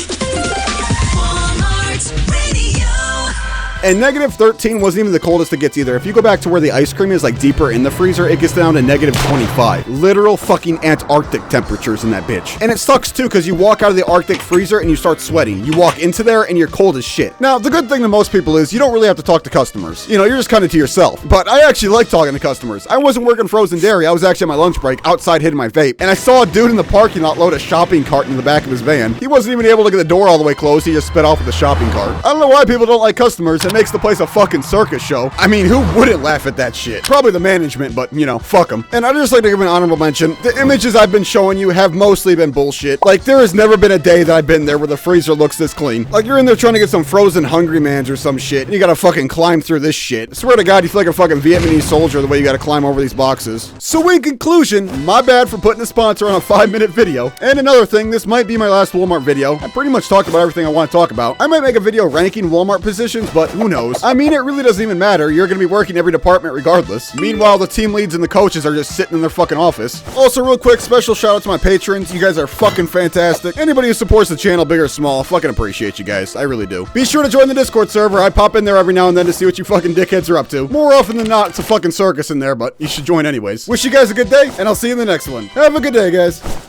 And negative 13 wasn't even the coldest it gets either. If you go back to where the ice cream is, like deeper in the freezer, it gets down to negative 25. Literal fucking Antarctic temperatures in that bitch. And it sucks too, because you walk out of the Arctic freezer and you start sweating. You walk into there and you're cold as shit. Now, the good thing to most people is you don't really have to talk to customers. You know, you're just kind of to yourself. But I actually like talking to customers. I wasn't working frozen dairy. I was actually at my lunch break outside hitting my vape. And I saw a dude in the parking lot load a shopping cart in the back of his van. He wasn't even able to get the door all the way closed. He just sped off with the shopping cart. I don't know why people don't like customers. It makes the place a fucking circus show. I mean, who wouldn't laugh at that shit? Probably the management, but you know, fuck them. And I'd just like to give an honorable mention. The images I've been showing you have mostly been bullshit. Like, there has never been a day that I've been there where the freezer looks this clean. Like, you're in there trying to get some frozen Hungry Mans or some shit, and you gotta fucking climb through this shit. I swear to God, you feel like a fucking Vietnamese soldier the way you gotta climb over these boxes. So in conclusion, my bad for putting a sponsor on a 5-minute video. And another thing, this might be my last Walmart video. I pretty much talked about everything I want to talk about. I might make a video ranking Walmart positions, but who knows? I mean, it really doesn't even matter. You're gonna be working every department regardless. Meanwhile, the team leads and the coaches are just sitting in their fucking office. Also, real quick, special shout out to my patrons. You guys are fucking fantastic. Anybody who supports the channel, big or small, fucking appreciate you guys. I really do. Be sure to join the Discord server. I pop in there every now and then to see what you fucking dickheads are up to. More often than not, it's a fucking circus in there, but you should join anyways. Wish you guys a good day, and I'll see you in the next one. Have a good day, guys.